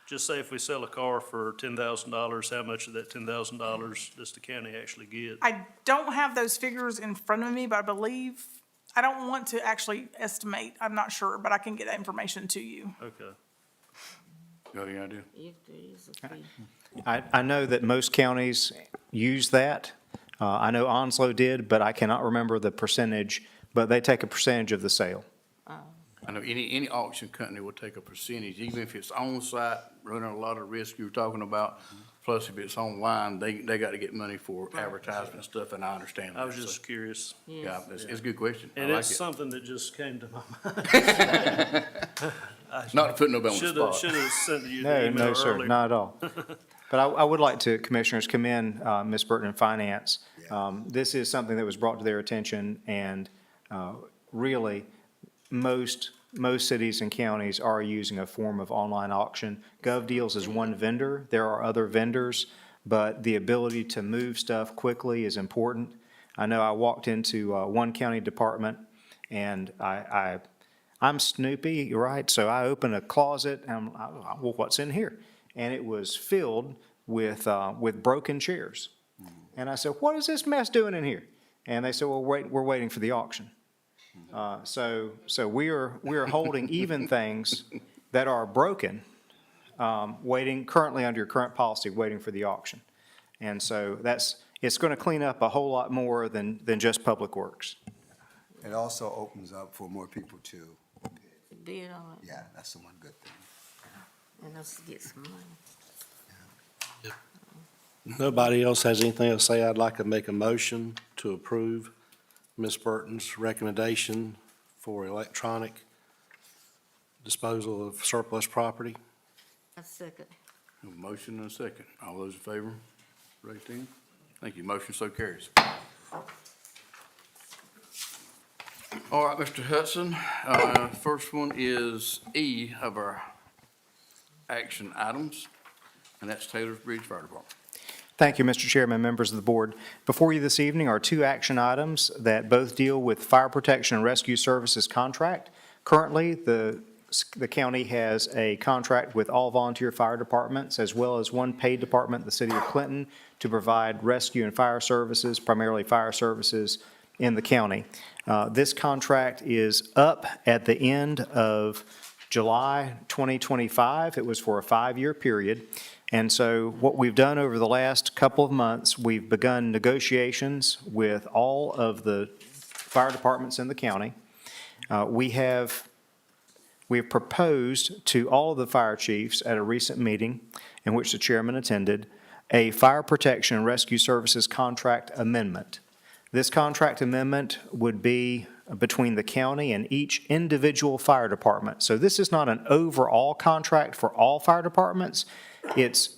Just say if we sell a car for $10,000, how much of that $10,000 does the county actually get? I don't have those figures in front of me, but I believe, I don't want to actually estimate, I'm not sure, but I can get that information to you. Okay. Got any idea? If there is a fee. I know that most counties use that. I know Onslow did, but I cannot remember the percentage, but they take a percentage of the sale. I know any auction company will take a percentage, even if it's on-site, running a lot of risk you were talking about. Plus, if it's online, they got to get money for advertisement and stuff, and I understand that. I was just curious. Yeah, it's a good question. I And like it's it. something that just came to my mind. Not to put nobody on the spot. Should have sent you the No, email no, sir, earlier. not at all. But I would like to, Commissioners, commend Ms. Burton in Finance. This is something that was brought to their attention, and really, most cities and counties are using a form of online auction. GovDeals is one vendor. There are other vendors, but the ability to move stuff quickly is important. I know I walked into one county department, and I'm Snoopy, right? So I opened a closet, and well, what's in here? And it was filled with broken chairs. And I said, what is this mess doing in here? And they said, well, we're waiting for the auction. So we are holding even things that are broken, waiting, currently under your current policy, waiting for the auction. And so it's going to clean up a whole lot more than just Public Works. It also opens up for more people to Bid on it, yeah, that's the one good thing. and us to get some money. Nobody else has anything to say. I'd like to make a motion to approve Ms. Burton's recommendation for electronic disposal of surplus property. A second. A motion and a second. All those in favor, raise your hand. Thank you. Motion so carries. All right, Mr. Hudson, first one is E of our action items, and that's Taylor's Bridge Fire Department. Thank you, Mr. Chairman, members of the board. Before you this evening are two action items that both deal with Fire Protection and Rescue Services contract. Currently, the county has a contract with all volunteer fire departments as well as one paid department, the city of Clinton, to provide rescue and fire services, primarily fire services, in the county. This contract is up at the end of July 2025. It was for a 5-year period. And so what we've done over the last couple of months, we've begun negotiations with all of the fire departments in the county. We have proposed to all of the fire chiefs at a recent meeting in which the chairman attended a fire protection and rescue services contract amendment. This contract amendment would be between the county and each individual fire department. So this is not an overall contract for all fire departments. It's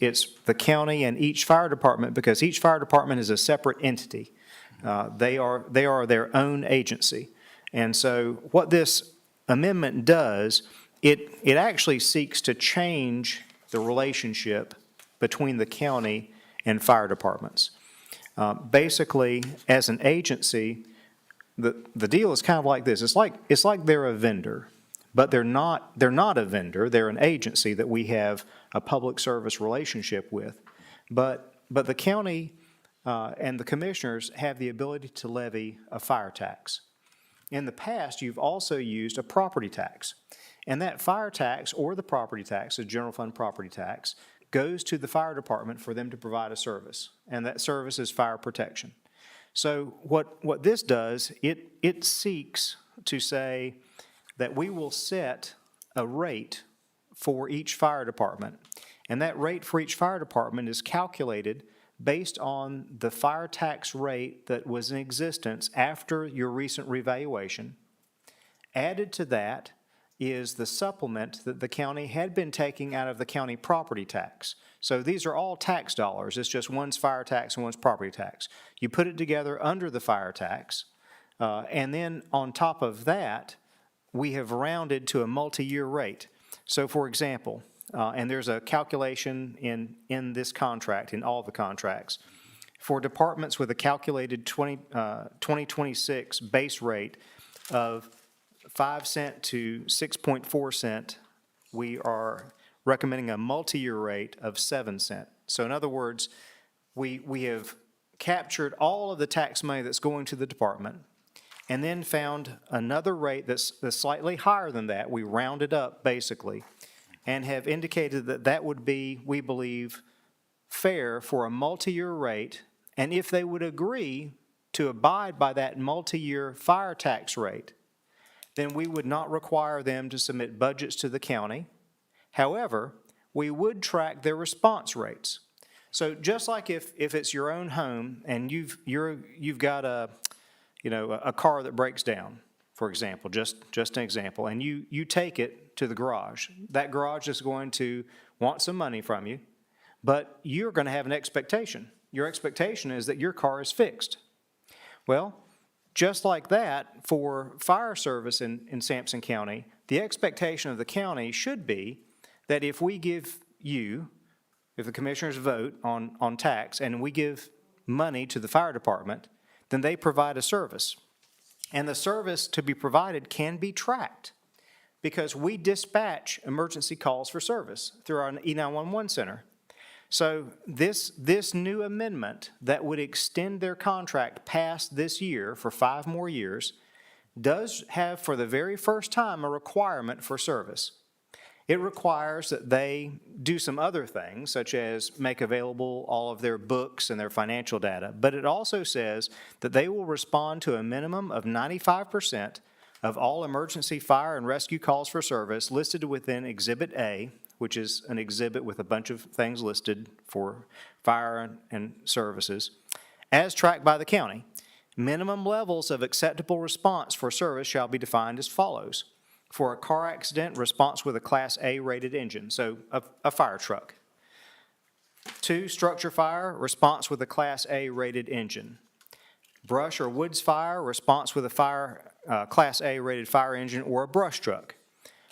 the county and each fire department, because each fire department is a separate entity. They are their own agency. And so what this amendment does, it actually seeks to change the relationship between the county and fire departments. Basically, as an agency, the deal is kind of like this. It's like they're a vendor, but they're not a vendor. They're an agency that we have a public service relationship with. But the county and the commissioners have the ability to levy a fire tax. In the past, you've also used a property tax. And that fire tax or the property tax, the general fund property tax, goes to the fire department for them to provide a service. And that service is fire protection. So what this does, it seeks to say that we will set a rate for each fire department. And that rate for each fire department is calculated based on the fire tax rate that was in existence after your recent revaluation. Added to that is the supplement that the county had been taking out of the county property tax. So these are all tax dollars. It's just one's fire tax and one's property tax. You put it together under the fire tax, and then on top of that, we have rounded to a multi-year rate. So for example, and there's a calculation in this contract, in all the contracts, for departments with a calculated 2026 base rate of 5 cent to 6.4 cent, we are recommending a multi-year rate of 7 cent. So in other words, we have captured all of the tax money that's going to the department and then found another rate that's slightly higher than that. We rounded up basically and have indicated that that would be, we believe, fair for a multi-year rate. And if they would agree to abide by that multi-year fire tax rate, then we would not require them to submit budgets to the county. However, we would track their response rates. So just like if it's your own home and you've got a car that breaks down, for example, just an example, and you take it to the garage. That garage is going to want some money from you, but you're going to have an expectation. Your expectation is that your car is fixed. Well, just like that, for fire service in Sampson County, the expectation of the county should be that if we give you, if the commissioners vote on tax and we give money to the fire department, then they provide a service. And the service to be provided can be tracked because we dispatch emergency calls for service through our E911 center. So this new amendment that would extend their contract past this year for 5 more years does have for the very first time a requirement for service. It requires that they do some other things, such as make available all of their books and their financial data, but it also says that they will respond to a minimum of 95% of all emergency fire and rescue calls for service listed within Exhibit A, which is an exhibit with a bunch of things listed for fire and services, as tracked by the county. Minimum levels of acceptable response for service shall be defined as follows. For a car accident, response with a Class A rated engine, so a fire truck. 2, structure fire, response with a Class A rated engine. Brush or woods fire, response with a Class A rated fire engine or a brush truck.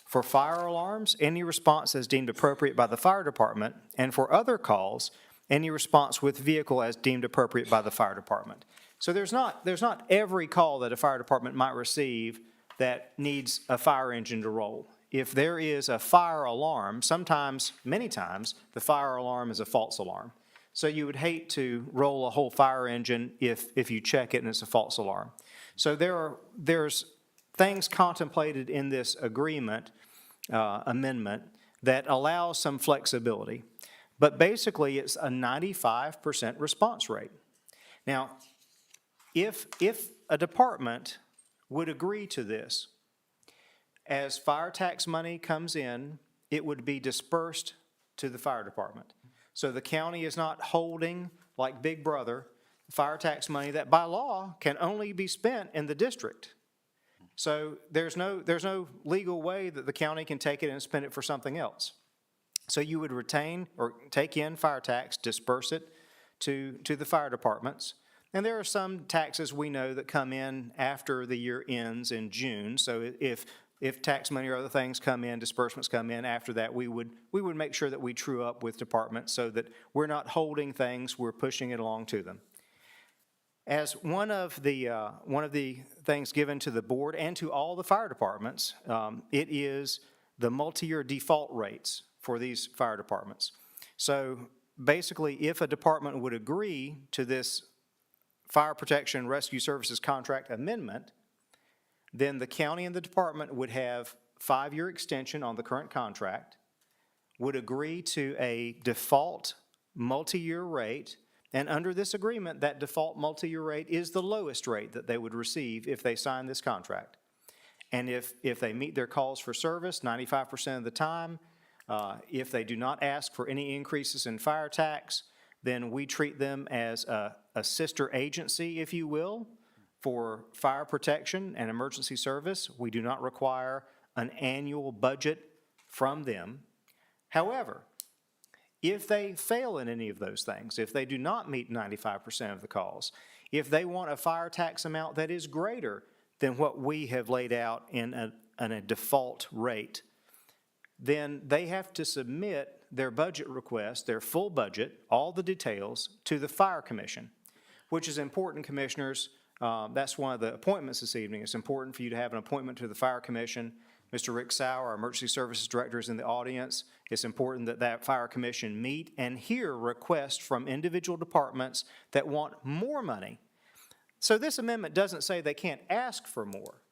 For fire alarms, any response as deemed appropriate by the fire department, and for other calls, any response with vehicle as deemed appropriate by the fire department. So there's not every call that a fire department might receive that needs a fire engine to roll. If there is a fire alarm, sometimes, many times, the fire alarm is a false alarm. So you would hate to roll a whole fire engine if you check it and it's a false alarm. So there's things contemplated in this agreement, amendment, that allows some flexibility. But basically, it's a 95% response rate. Now, if a department would agree to this, as fire tax money comes in, it would be dispersed to the fire department. So the county is not holding, like Big Brother, fire tax money that by law can only be spent in the district. So there's no legal way that the county can take it and spend it for something else. So you would retain or take in fire tax, disperse it to the fire departments. And there are some taxes we know that come in after the year ends in June. So if tax money or other things come in, disbursements come in after that, we would make sure that we true up with departments so that we're not holding things, we're pushing it along to them. As one of the things given to the board and to all the fire departments, it is the multi-year default rates for these fire departments. So basically, if a department would agree to this Fire Protection and Rescue Services contract amendment, then the county and the department would have 5-year extension on the current contract, would agree to a default multi-year rate, and under this agreement, that default multi-year rate is the lowest rate that they would receive if they sign this contract. And if they meet their calls for service 95% of the time, if they do not ask for any increases in fire tax, then we treat them as a sister agency, if you will, for fire protection and emergency service. We do not require an annual budget from them. However, if they fail in any of those things, if they do not meet 95% of the calls, if they want a fire tax amount that is greater than what we have laid out in a default rate, then they have to submit their budget request, their full budget, all the details, to the Fire Commission, which is important, Commissioners. That's one of the appointments this evening. It's important for you to have an appointment to the Fire Commission. Mr. Rick Sauer, our Emergency Services Director, is in the audience. It's important that that Fire Commission meet and hear requests from individual departments that want more money. So this amendment doesn't say they can't ask for more.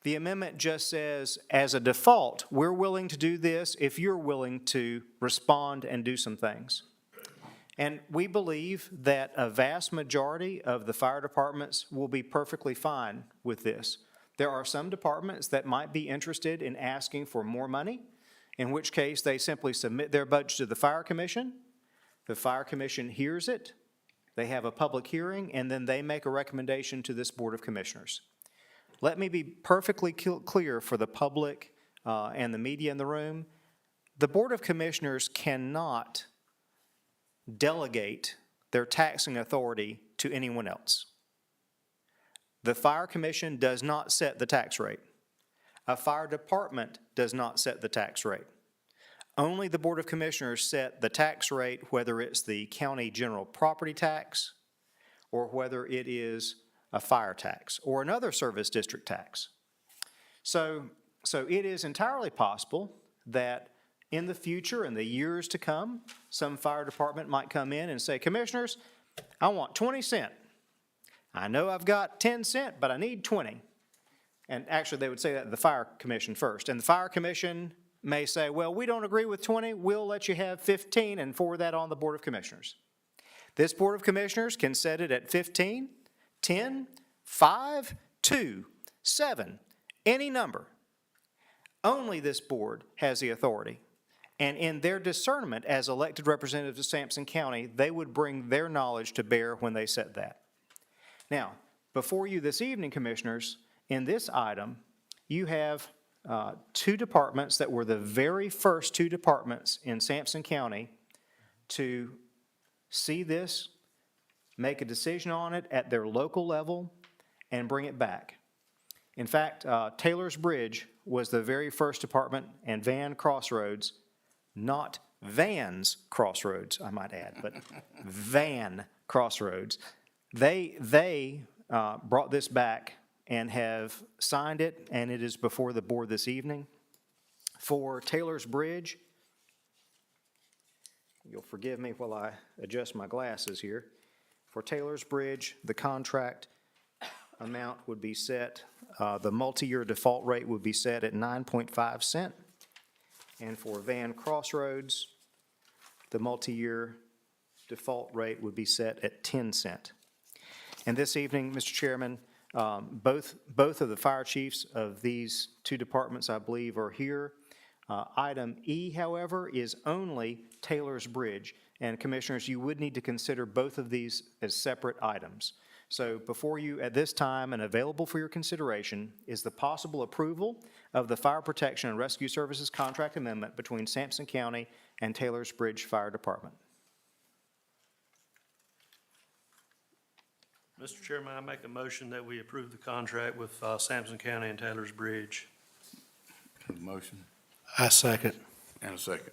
The amendment just says, as a default, we're willing to do this if you're willing to respond and do some things. And we believe that a vast majority of the fire departments will be perfectly fine with this. There are some departments that might be interested in asking for more money, in which case they simply submit their budget to the Fire Commission. The Fire Commission hears it, they have a public hearing, and then they make a recommendation to this Board of Commissioners. Let me be perfectly clear for the public and the media in the room. The Board of Commissioners cannot delegate their taxing authority to anyone else. The Fire Commission does not set the tax rate. A fire department does not set the tax rate. Only the Board of Commissioners set the tax rate, whether it's the county general property tax or whether it is a fire tax or another service district tax. So it is entirely possible that in the future, in the years to come, some fire department might come in and say, Commissioners, I want 20 cents. I know I've got 10 cents, but I need 20. And actually, they would say that to the Fire Commission first. And the Fire Commission may say, well, we don't agree with 20. We'll let you have 15 and forward that on the Board of Commissioners. This Board of Commissioners can set it at 15, 10, 5, 2, 7, any number. Only this board has the authority. And in their discernment as elected representatives of Sampson County, they would bring their knowledge to bear when they set that. Now, before you this evening, Commissioners, in this item, you have two departments that were the very first two departments in Sampson County to see this, make a decision on it at their local level, and bring it back. In fact, Taylor's Bridge was the very first department, and Van Crossroads, not Van's Crossroads, I might add, but Van Crossroads, they brought this back and have signed it, and it is before the board this evening. For Taylor's Bridge, you'll forgive me while I adjust my glasses here. For Taylor's Bridge, the contract amount would be set, the multi-year default rate would be set at 9.5 cent. And for Van Crossroads, the multi-year default rate would be set at 10 cent. And this evening, Mr. Chairman, both of the fire chiefs of these two departments, I believe, are here. Item E, however, is only Taylor's Bridge. And Commissioners, you would need to consider both of these as separate items. So before you at this time and available for your consideration is the possible approval of the Fire Protection and Rescue Services contract amendment between Sampson County and Taylor's Bridge Fire Department. Mr. Chairman, I make a motion that we approve the contract with Sampson County and Taylor's Bridge. Have a motion I second. and a second.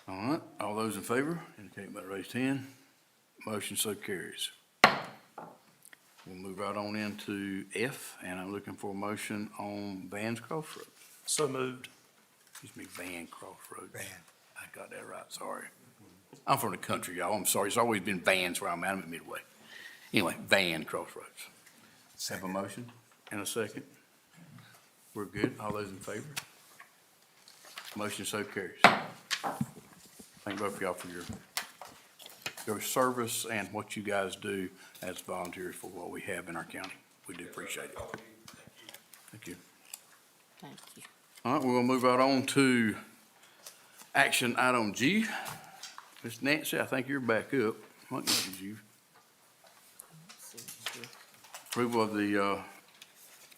All right, all those in favor, indicate by the raised hand. Motion so carries. We'll move right on into F, and I'm looking for a motion on Van's Crossroads. So moved. Excuse me, Van Crossroads. Van. I got that right, sorry. I'm from the country, y'all, I'm sorry. It's always been Vans where I'm at Midway. Anyway, Van Crossroads. Have a motion and a second. We're good, all those in favor? Motion so carries. Thank both of y'all for your service and what you guys do as volunteers for what we have in our county. We do appreciate it. Thank you. Thank you. All right, we're gonna move right on to action item G. Ms. Nancy, I think you're back up. What is you? Approval of the,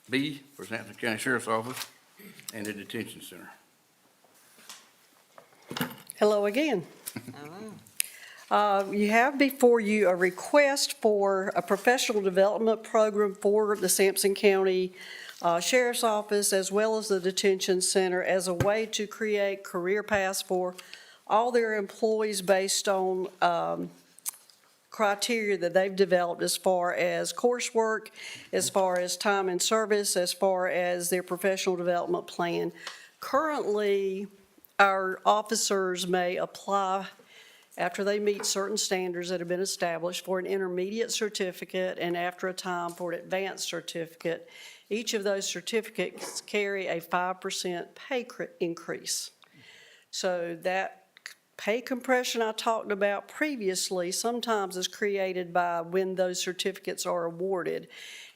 B for Sampson County Sheriff's Office and the Detention Center. Hello again. You have before you a request for a professional development program for the Sampson County Sheriff's Office as well as the Detention Center as a way to create career paths for all their employees based on criteria that they've developed as far as coursework, as far as time in service, as far as their professional development plan. Currently, our officers may apply after they meet certain standards that have been established for an intermediate certificate and after a time for an advanced certificate. Each of those certificates carry a 5% pay increase. So that pay compression I talked about previously sometimes is created by when those certificates are awarded.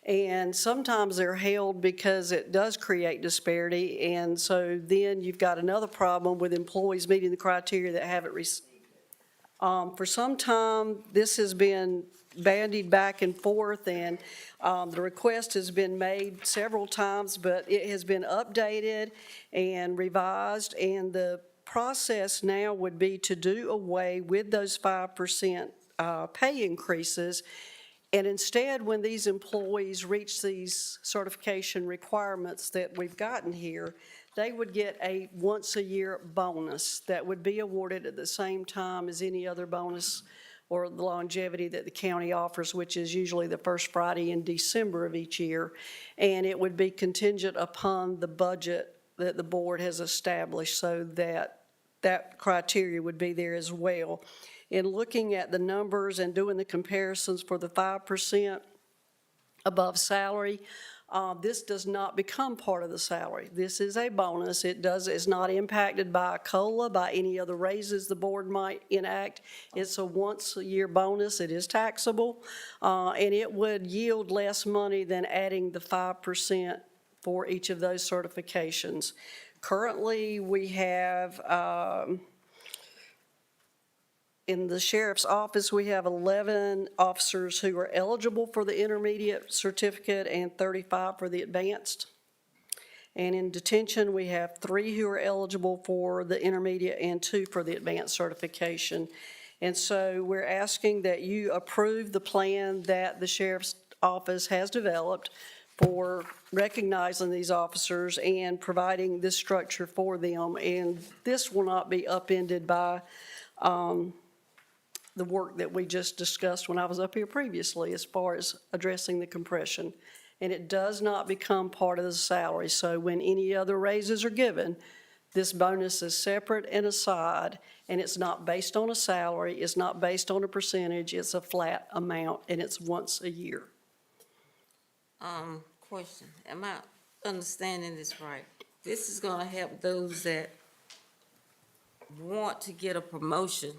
And sometimes they're held because it does create disparity. And so then you've got another problem with employees meeting the criteria that haven't received it. For some time, this has been bandied back and forth, and the request has been made several times, but it has been updated and revised, and the process now would be to do away with those 5% pay increases. And instead, when these employees reach these certification requirements that we've gotten here, they would get a once-a-year bonus that would be awarded at the same time as any other bonus or the longevity that the county offers, which is usually the first Friday in December of each year. And it would be contingent upon the budget that the board has established so that that criteria would be there as well. In looking at the numbers and doing the comparisons for the 5% above salary, this does not become part of the salary. This is a bonus. It's not impacted by a COLA, by any other raises the board might enact. It's a once-a-year bonus. It is taxable, and it would yield less money than adding the 5% for each of those certifications. Currently, we have in the sheriff's office, we have 11 officers who are eligible for the intermediate certificate and 35 for the advanced. And in detention, we have 3 who are eligible for the intermediate and 2 for the advanced certification. And so we're asking that you approve the plan that the sheriff's office has developed for recognizing these officers and providing this structure for them. And this will not be upended by the work that we just discussed when I was up here previously as far as addressing the compression. And it does not become part of the salary. So when any other raises are given, this bonus is separate and aside, and it's not based on a salary, it's not based on a percentage, it's a flat amount, and it's once a year. Question, am I understanding this right? This is gonna help those that want to get a promotion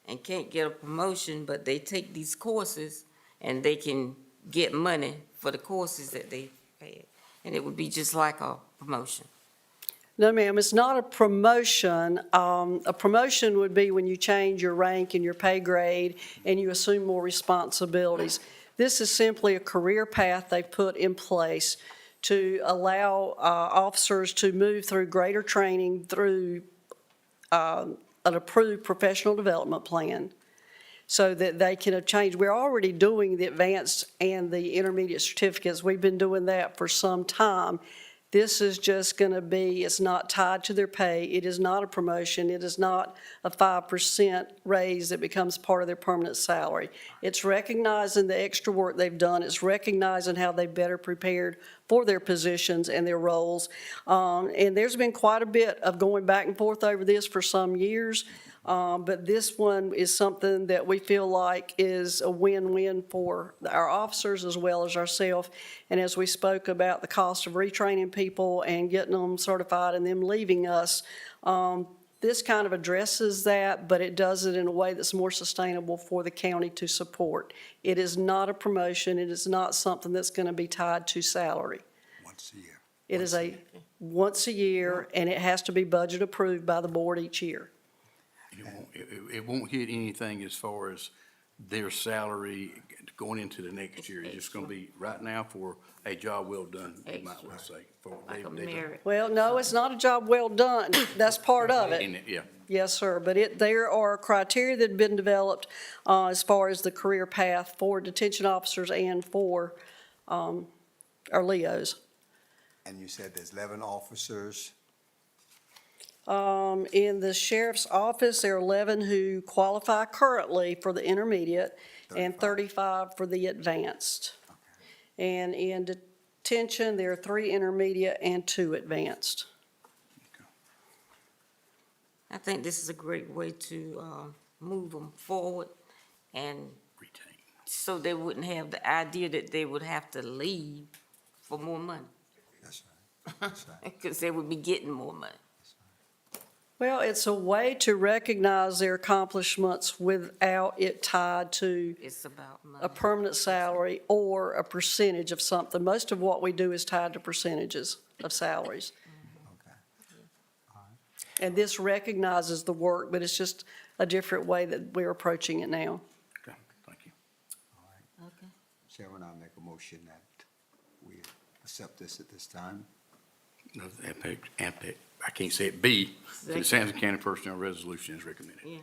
and can't get a promotion, but they take these courses and they can get money for the courses that they had. And it would be just like a promotion. No, ma'am, it's not a promotion. A promotion would be when you change your rank and your pay grade and you assume more responsibilities. This is simply a career path they've put in place to allow officers to move through greater training through an approved professional development plan so that they can change. We're already doing the advanced and the intermediate certificates. We've been doing that for some time. This is just going to be, it's not tied to their pay. It is not a promotion. It is not a 5% raise that becomes part of their permanent salary. It's recognizing the extra work they've done. It's recognizing how they better prepared for their positions and their roles. And there's been quite a bit of going back and forth over this for some years. But this one is something that we feel like is a win-win for our officers as well as ourselves. And as we spoke about the cost of retraining people and getting them certified and them leaving us, this kind of addresses that, but it does it in a way that's more sustainable for the county to support. It is not a promotion. It is not something that's going to be tied to salary. Once a year. It is once a year, and it has to be budget approved by the board each year. It won't hit anything as far as their salary going into the next year. It's just gonna be right now for a job well done, you might well say. Like a merit. Well, no, it's not a job well done. That's part of it. Yeah. Yes, sir, but there are criteria that have been developed as far as the career path for detention officers and for our LEOs. And you said there's 11 officers. In the sheriff's office, there are 11 who qualify currently for the intermediate and 35 for the advanced. And in detention, there are 3 intermediate and 2 advanced. I think this is a great way to move them forward and Retain. so they wouldn't have the idea that they would have to leave for more money. That's right. That's right. Because they would be getting more money. Well, it's a way to recognize their accomplishments without it tied to It's about money. a permanent salary or a percentage of something. Most of what we do is tied to percentages of salaries. Okay. And this recognizes the work, but it's just a different way that we're approaching it now. Okay, thank you. All right. Okay. Chairman, I'll make a motion that we accept this at this time. No, I can't say it, B, the Sampson County Personnel Resolution is recommended. Yeah.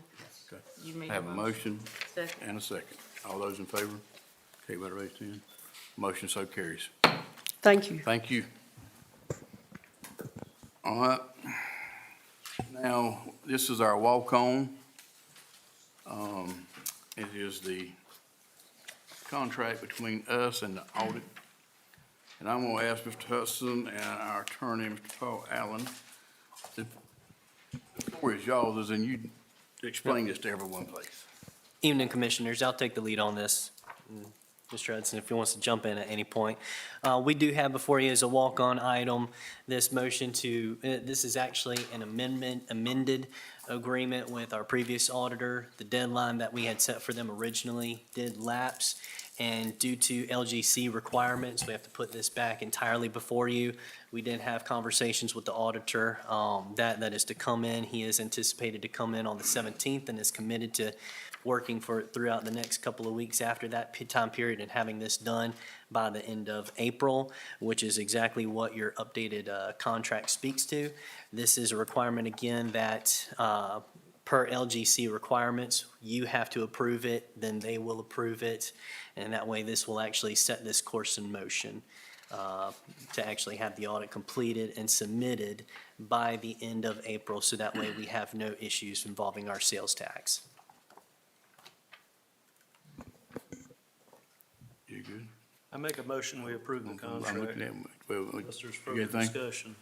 Okay. You made I have a motion Second. and a second. All those in favor? Okay, by the raise of hand. Motion so carries. Thank you. Thank you. All right. Now, this is our walk-on. It is the contract between us and the audit. And I'm gonna ask Mr. Hudson and our attorney, Mr. Paul Allen, the floor is y'all's, and you explain this to everyone, please. Evening, Commissioners. I'll take the lead on this. Mr. Hudson, if he wants to jump in at any point. We do have before you as a walk-on item, this motion to, this is actually an amended agreement with our previous auditor. The deadline that we had set for them originally did lapse, and due to LGC requirements, we have to put this back entirely before you. We did have conversations with the auditor, that is to come in. He is anticipated to come in on the 17th and is committed to working throughout the next couple of weeks after that time period and having this done by the end of April, which is exactly what your updated contract speaks to. This is a requirement, again, that per LGC requirements, you have to approve it, then they will approve it, and that way this will actually set this course in motion to actually have the audit completed and submitted by the end of April, so that way we have no issues involving our sales tax. You good? I make a motion, we approve the I'm contract. looking at, well, Unless there's you further got anything? discussion.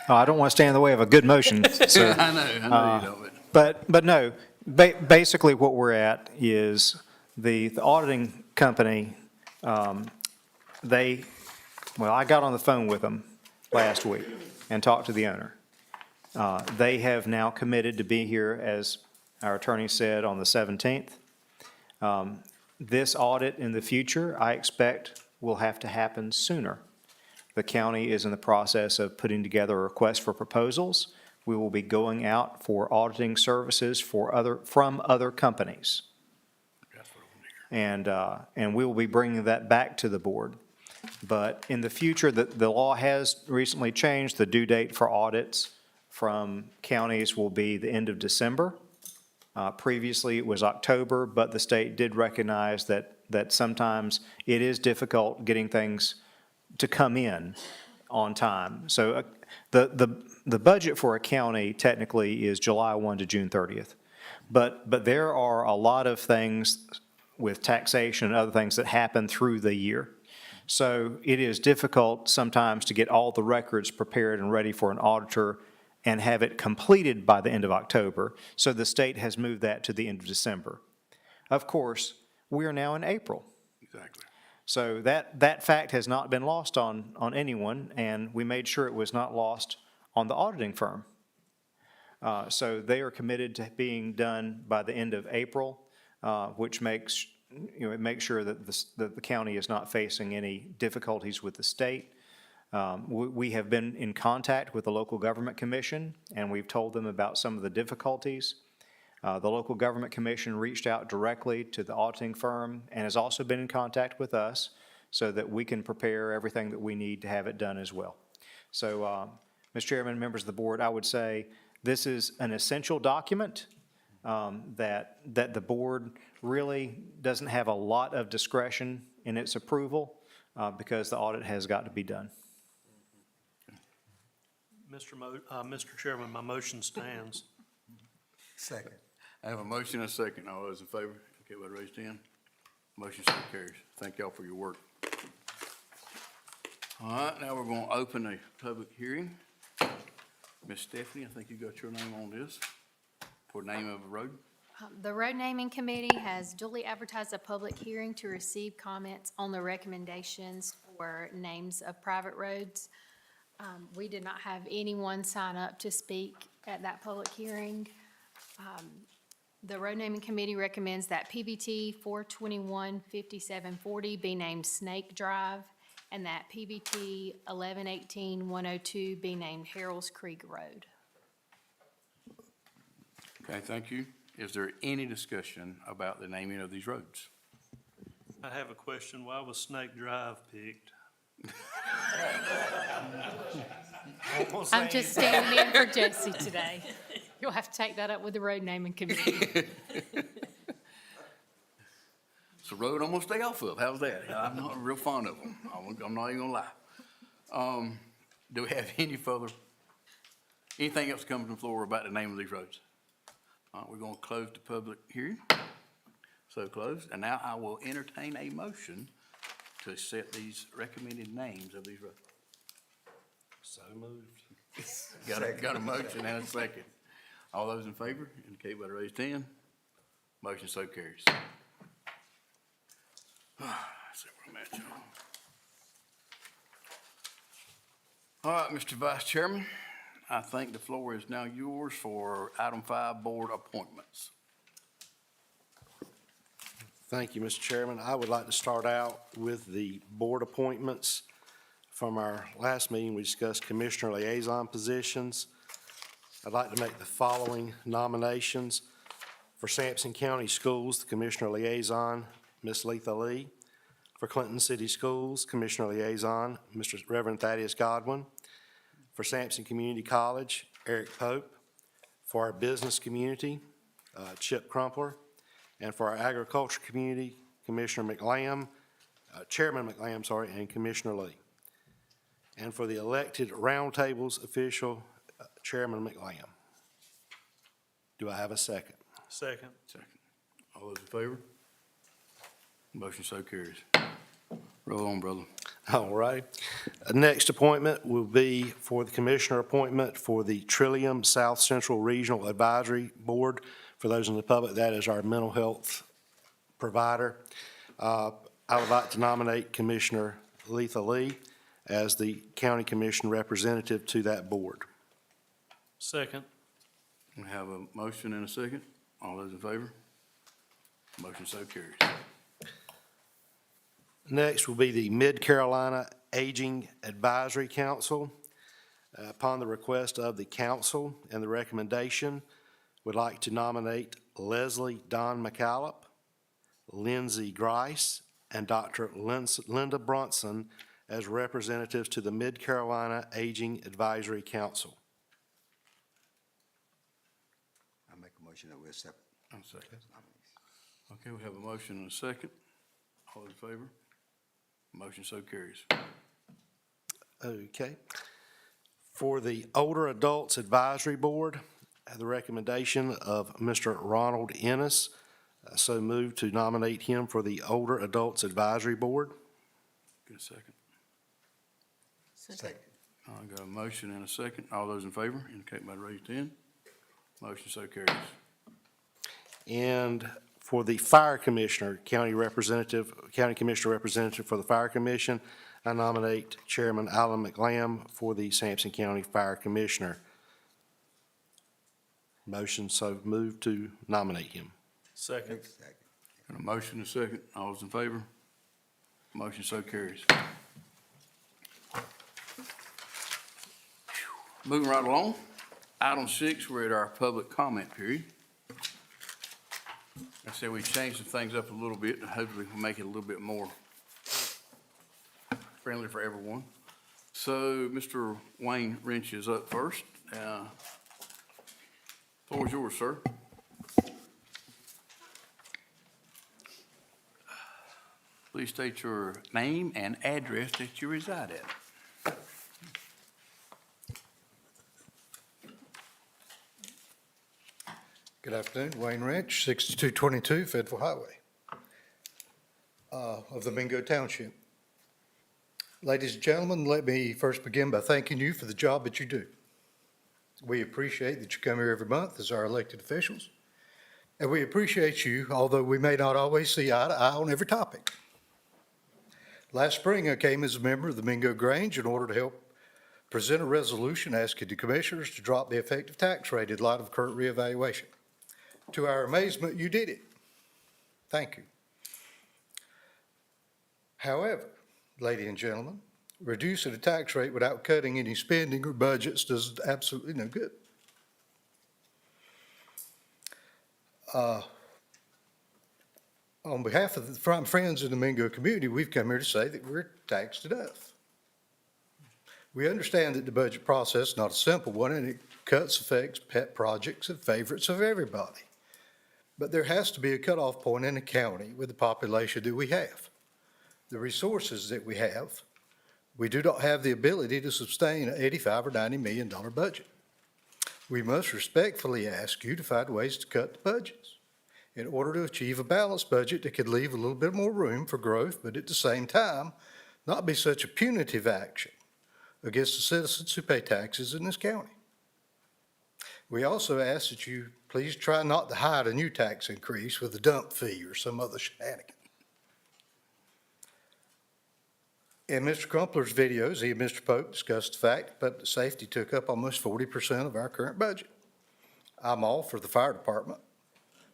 Oh, I don't want to stand in the way of a good motion, sir. I know you don't, but. But no, basically what we're at is the auditing company, they Well, I got on the phone with them last week and talked to the owner. They have now committed to be here, as our attorney said, on the 17th. This audit in the future, I expect, will have to happen sooner. The county is in the process of putting together a request for proposals. We will be going out for auditing services from other companies. And we will be bringing that back to the board. But in the future, the law has recently changed. The due date for audits from counties will be the end of December. Previously, it was October, but the state did recognize that sometimes it is difficult getting things to come in on time. So the budget for a county technically is July 1 to June 30th. But there are a lot of things with taxation and other things that happen through the year. So it is difficult sometimes to get all the records prepared and ready for an auditor and have it completed by the end of October. So the state has moved that to the end of December. Of course, we are now in April. Exactly. So that fact has not been lost on anyone, and we made sure it was not lost on the auditing firm. So they are committed to being done by the end of April, which makes, it makes sure that the county is not facing any difficulties with the state. We have been in contact with the local government commission, and we've told them about some of the difficulties. The local government commission reached out directly to the auditing firm and has also been in contact with us so that we can prepare everything that we need to have it done as well. So, Mr. Chairman, members of the board, I would say this is an essential document that the board really doesn't have a lot of discretion in its approval because the audit has got to be done. Mr. Chairman, my motion stands. Second. I have a motion and a second. All those in favor, okay, by raised hand. Motion so carries. Thank y'all for your work. All right, now we're going to open a public hearing. Miss Stephanie, I think you got your name on this for name of a road. The Road Naming Committee has duly advertised a public hearing to receive comments on the recommendations for names of private roads. We did not have anyone sign up to speak at that public hearing. The Road Naming Committee recommends that PBT 421-5740 be named Snake Drive, and that PBT 1118-102 be named Harold's Creek Road. Okay, thank you. Is there any discussion about the naming of these roads? I have a question. Why was Snake Drive picked? I'm just standing in for Jesse today. You'll have to take that up with the Road Naming Committee. It's a road I'm gonna stay off of. How's that? I'm not real fond of them. I'm not even gonna lie. Do we have anything else coming from the floor about the name of these roads? We're gonna close the public hearing. So closed. And now I will entertain a motion to set these recommended names of these roads. So moved. Got a motion and a second. All those in favor, indicate by the raised hand. Motion so carries. Let's see where I'm at, y'all. All right, Mr. Vice Chairman, I think the floor is now yours for item 5, board appointments. Thank you, Mr. Chairman. I would like to start out with the board appointments. From our last meeting, we discussed commissioner liaison positions. I'd like to make the following nominations. For Sampson County Schools, the commissioner liaison, Ms. Letha Lee. For Clinton City Schools, commissioner liaison, Mr. Reverend Thaddeus Godwin. For Sampson Community College, Eric Pope. For our business community, Chip Crumpler. And for our agriculture community, Commissioner McLam, Chairman McLam, and Commissioner Lee. And for the elected roundtables official, Chairman McLam. Do I have a second? Second. Second. All those in favor? Motion so carries. Roll on, brother. All right. Next appointment will be for the commissioner appointment for the Trillium South Central Regional Advisory Board. For those in the public, that is our mental health provider. I would like to nominate Commissioner Letha Lee. as the county commission representative to that board. Second. We have a motion and a second. All those in favor? Motion so carries. Next will be the Mid-Carolina Aging Advisory Council. Upon the request of the council and the recommendation, would like to nominate Leslie Don McCallop, Lindsay Grice, and Dr. Linda Brunson as representatives to the Mid-Carolina Aging Advisory Council. I make a motion that we accept. I'll second. Okay, we have a motion and a second. All in favor? Motion so carries. Okay. For the Older Adults Advisory Board, the recommendation of Mr. Ronald Ennis, so moved to nominate him for the Older Adults Advisory Board. Get a second. Second. I got a motion and a second. All those in favor indicate by raised hand. Motion so carries. And for the Fire Commissioner, County Commissioner Representative for the Fire Commission, I nominate Chairman Alan McLam for the Sampson County Fire Commissioner. Motion so moved to nominate him. Second. Got a motion and a second. All those in favor? Motion so carries. Moving right along. Item 6, we're at our public comment period. I said we changed some things up a little bit, and hopefully we'll make it a little bit more friendly for everyone. So Mr. Wayne Wrench is up first. Floor is yours, sir. Please state your name and address that you reside at. Good afternoon, Wayne Wrench, 6222 Fayetteville Highway, of the Mingo Township. Ladies and gentlemen, let me first begin by thanking you for the job that you do. We appreciate that you come here every month as our elected officials, and we appreciate you, although we may not always see eye to eye on every topic. Last spring, I came as a member of the Mingo Grange in order to help present a resolution asking the commissioners to drop the effective tax rate in light of current reevaluation. To our amazement, you did it. Thank you. However, ladies and gentlemen, reducing the tax rate without cutting any spending or budgets does absolutely no good. On behalf of the friends in the Mingo community, we've come here to say that we're taxed enough. We understand that the budget process is not a simple one, and it cuts, affects pet projects and favorites of everybody. But there has to be a cutoff point in the county with the population that we have, the resources that we have. We do not have the ability to sustain an $85 or $90 million budget. We must respectfully ask you to find ways to cut the budgets in order to achieve a balanced budget that could leave a little bit more room for growth, but at the same time, not be such a punitive action against the citizens who pay taxes in this county. We also ask that you please try not to hide a new tax increase with a dump fee or some other shenanigan. In Mr. Crumpler's videos, he and Mr. Pope discussed the fact that safety took up almost 40% of our current budget. I'm all for the fire department,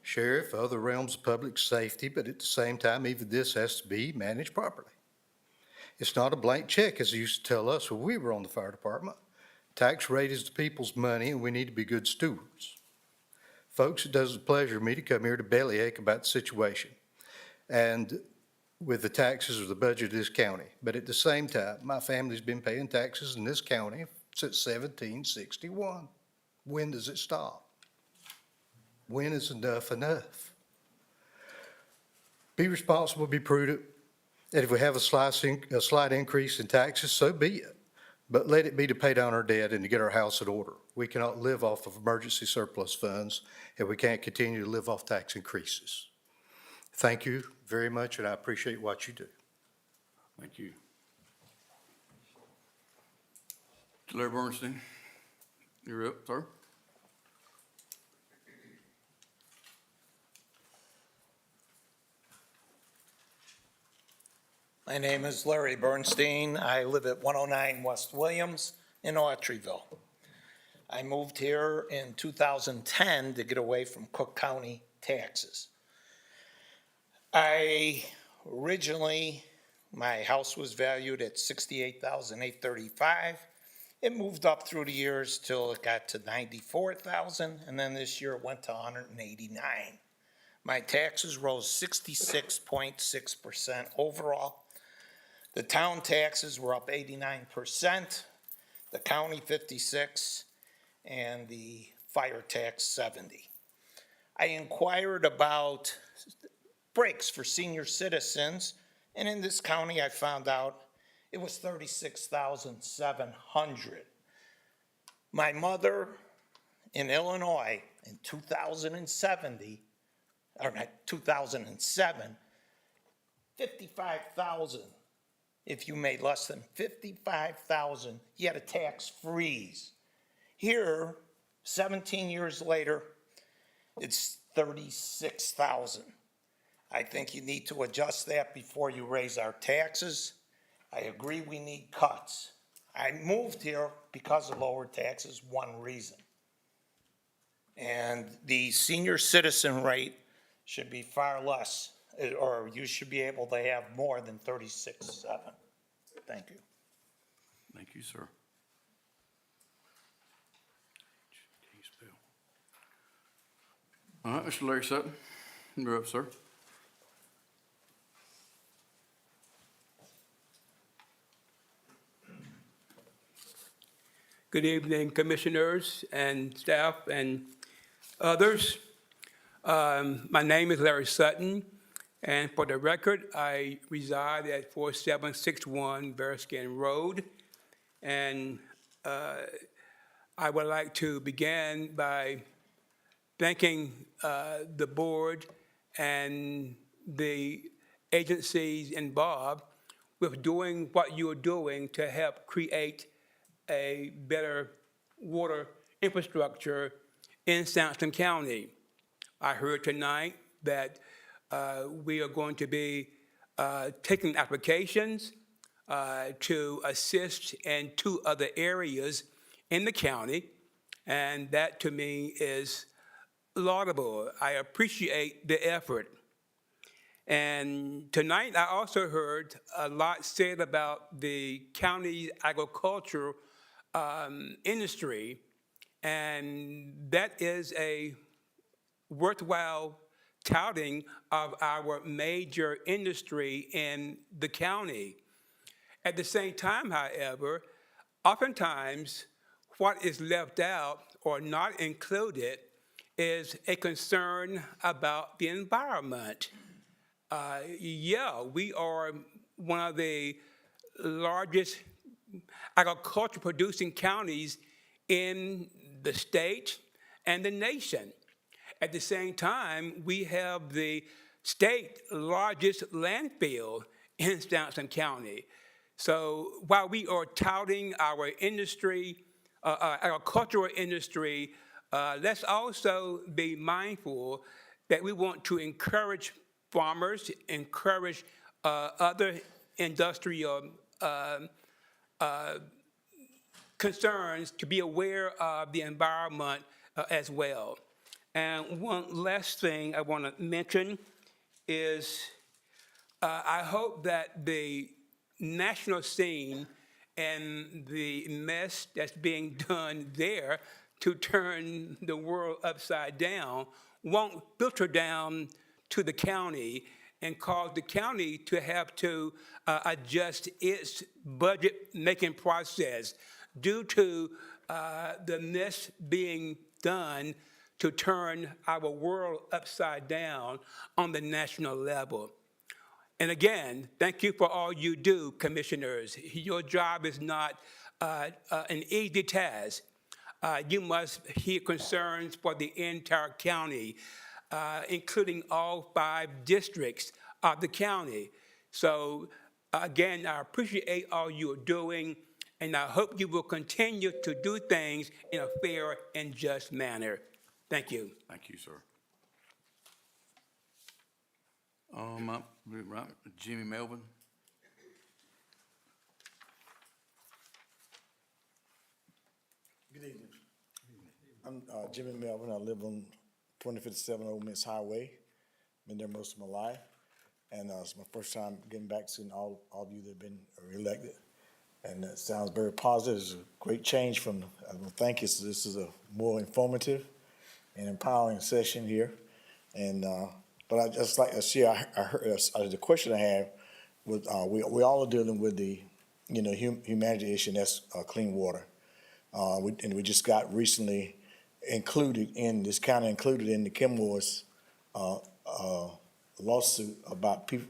sheriff, other realms of public safety, but at the same time, even this has to be managed properly. It's not a blank check, as they used to tell us when we were on the fire department. Tax rate is the people's money, and we need to be good stewards. Folks, it doesn't pleasure me to come here to bellyache about the situation and with the taxes or the budget of this county. But at the same time, my family's been paying taxes in this county since 1761. When does it stop? When is enough enough? Be responsible, be prudent, and if we have a slight increase in taxes, so be it. But let it be to pay down our debt and to get our house in order. We cannot live off of emergency surplus funds, and we can't continue to live off tax increases. Thank you very much, and I appreciate what you do. Thank you. Larry Bernstein, you're up, sir. My name is Larry Bernstein. I live at 109 West Williams in Autryville. I moved here in 2010 to get away from Cook County taxes. Originally, my house was valued at $68,835. It moved up through the years till it got to $94,000, and then this year it went to $189,000. My taxes rose 66.6% overall. The town taxes were up 89%, the county 56%, and the fire tax 70%. I inquired about breaks for senior citizens, and in this county I found out it was $36,700. My mother in Illinois in 2007, $55,000. If you made less than $55,000, you had a tax freeze. Here, 17 years later, it's $36,000. I think you need to adjust that before you raise our taxes. I agree we need cuts. I moved here because of lower taxes, one reason. And the senior citizen rate should be far less, or you should be able to have more than 36.7. Thank you. Thank you, sir. All right, Mr. Larry Sutton, you're up, sir. Good evening, commissioners and staff and others. My name is Larry Sutton, and for the record, I reside at 4761 Bearskin Road. And I would like to begin by thanking the board and the agencies involved with doing what you are doing to help create a better water infrastructure in Sampson County. I heard tonight that we are going to be taking applications to assist in 2 other areas in the county, and that to me is laudable. I appreciate the effort. And tonight I also heard a lot said about the county's agricultural industry, and that is a worthwhile touting of our major industry in the county. At the same time, however, oftentimes what is left out or not included is a concern about the environment. We are one of the largest agriculture producing counties in the state and the nation. At the same time, we have the state largest landfill in Sampson County. So while we are touting our industry, agricultural industry, let's also be mindful that we want to encourage farmers, encourage other industrial concerns to be aware of the environment as well. And one last thing I want to mention is I hope that the national scene and the mess that's being done there to turn the world upside down won't filter down to the county and cause the county to have to adjust its budget-making process due to the mess being done to turn our world upside down on the national level. And again, thank you for all you do, commissioners. Your job is not an easy task. You must hear concerns for the entire county, including all 5 districts of the county. So again, I appreciate all you're doing, and I hope you will continue to do things in a fair and just manner. Thank you. Thank you, sir. Jimmy Melvin. I'm Jimmy Melvin. I live on 2057 Old Miss Highway. Been there most of my life. And it's my first time getting back seeing all of you that have been reelected. And it sounds very positive. It's a great change from, I think this is a more informative and empowering session here. And, but I just like to share, I heard, the question I have was, we all are dealing with the, humanity issue, and that's clean water. And we just got recently included in, this county included in the Kenmore's lawsuit about that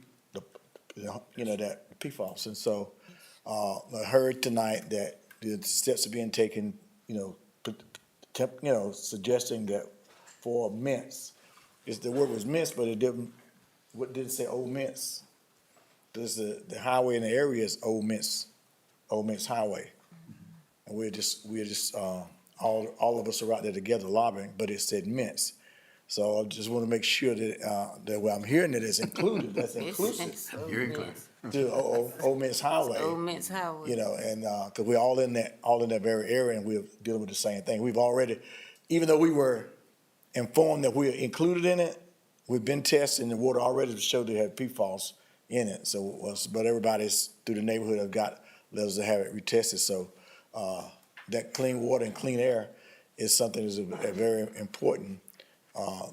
PFAS. And so I heard tonight that the steps are being taken, suggesting that for mints, the word was mints, but it didn't say Old Mints. There's the highway in the area is Old Mints Highway. And we're just all of us are out there together lobbying, but it said mints. So I just want to make sure that what I'm hearing that is included, that's inclusive. You're included. To Old Miss Highway. Old Miss Highway. And because we're all in that very area, and we're dealing with the same thing. We've already, even though we were informed that we're included in it, we've been testing the water already to show they have PFAS in it. So, but everybody's through the neighborhood have got letters to have it retested. So that clean water and clean air is something that's very important.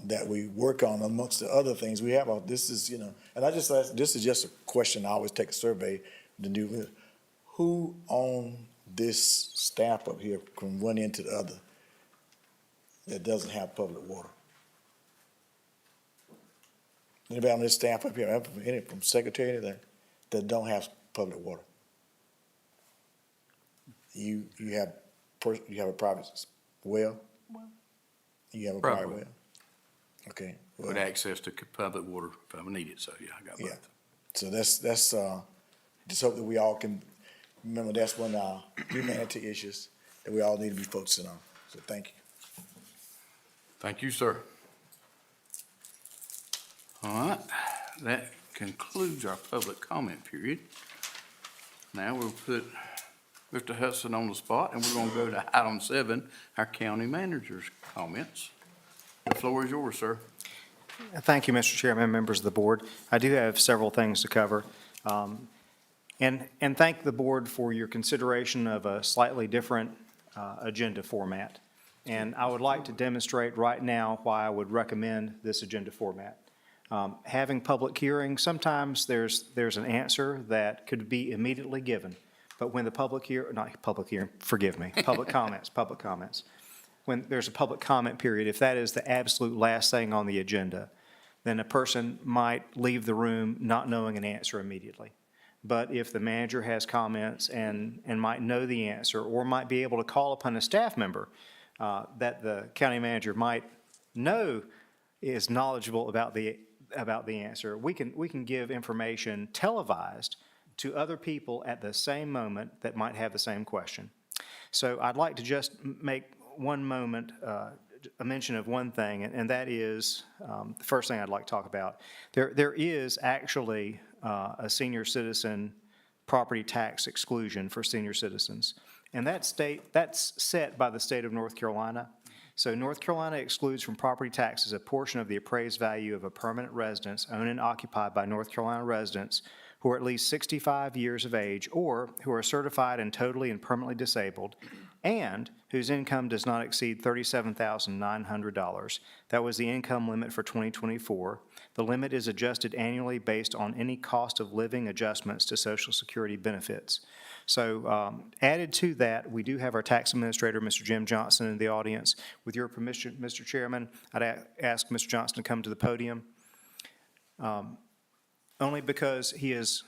That we work on amongst the other things we have. This is, and this is just a question. I always take a survey to do. Who on this staff up here from one end to the other that doesn't have public water? Anybody on this staff up here, any from secretary that don't have public water? You have a private well? You have a private well? Okay. Well, With access to public water if I need it, so yeah, I got both. yeah. So that's just hope that we all can remember that's one of our humanity issues that we all need to be focusing on. So thank you. Thank you, sir. All right, that concludes our public comment period. Now we'll put Mr. Hudson on the spot, and we're gonna go to item 7, our county manager's comments. The floor is yours, sir. Thank you, Mr. Chairman, members of the board. I do have several things to cover. And thank the board for your consideration of a slightly different agenda format. And I would like to demonstrate right now why I would recommend this agenda format. Having public hearings, sometimes there's an answer that could be immediately given. But when the public comments. When there's a public comment period, if that is the absolute last thing on the agenda, then a person might leave the room not knowing an answer immediately. But if the manager has comments and might know the answer, or might be able to call upon a staff member that the county manager might know is knowledgeable about the answer, we can give information televised to other people at the same moment that might have the same question. So I'd like to just make a mention of one thing, and that is the first thing I'd like to talk about. There is actually a senior citizen property tax exclusion for senior citizens, and that's set by the state of North Carolina. So North Carolina excludes from property taxes a portion of the appraised value of a permanent residence owned and occupied by North Carolina residents who are at least 65 years of age or who are certified and totally and permanently disabled, and whose income does not exceed $37,900. That was the income limit for 2024. The limit is adjusted annually based on any cost of living adjustments to Social Security benefits. So added to that, we do have our tax administrator, Mr. Jim Johnson, in the audience. With your permission, Mr. Chairman, I'd ask Mr. Johnson to come to the podium. Only because he is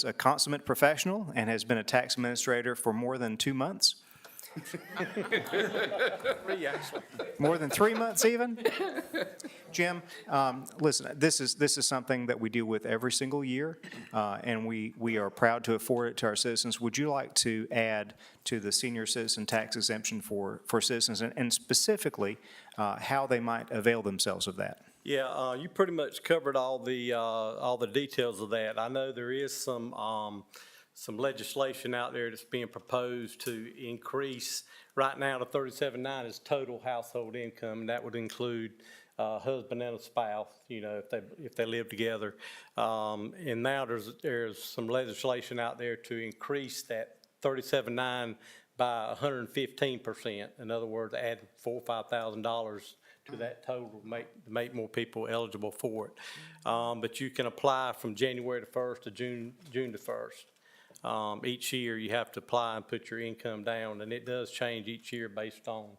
a consummate professional and has been a tax administrator for more than 2 months. More than 3 months even? Jim, listen, this is something that we deal with every single year, and we are proud to afford it to our citizens. Would you like to add to the senior citizen tax exemption for citizens, and specifically how they might avail themselves of that? Yeah, you pretty much covered all the details of that. I know there is some some legislation out there that's being proposed to increase, right now the 37.9 is total household income, and that would include husband and a spouse, you know, if they live together. And now there's some legislation out there to increase that 37.9 by 115%. In other words, add $4,000 or $5,000 to that total to make more people eligible for it. But you can apply from January the 1st to June the 1st. Each year you have to apply and put your income down, and it does change each year based on,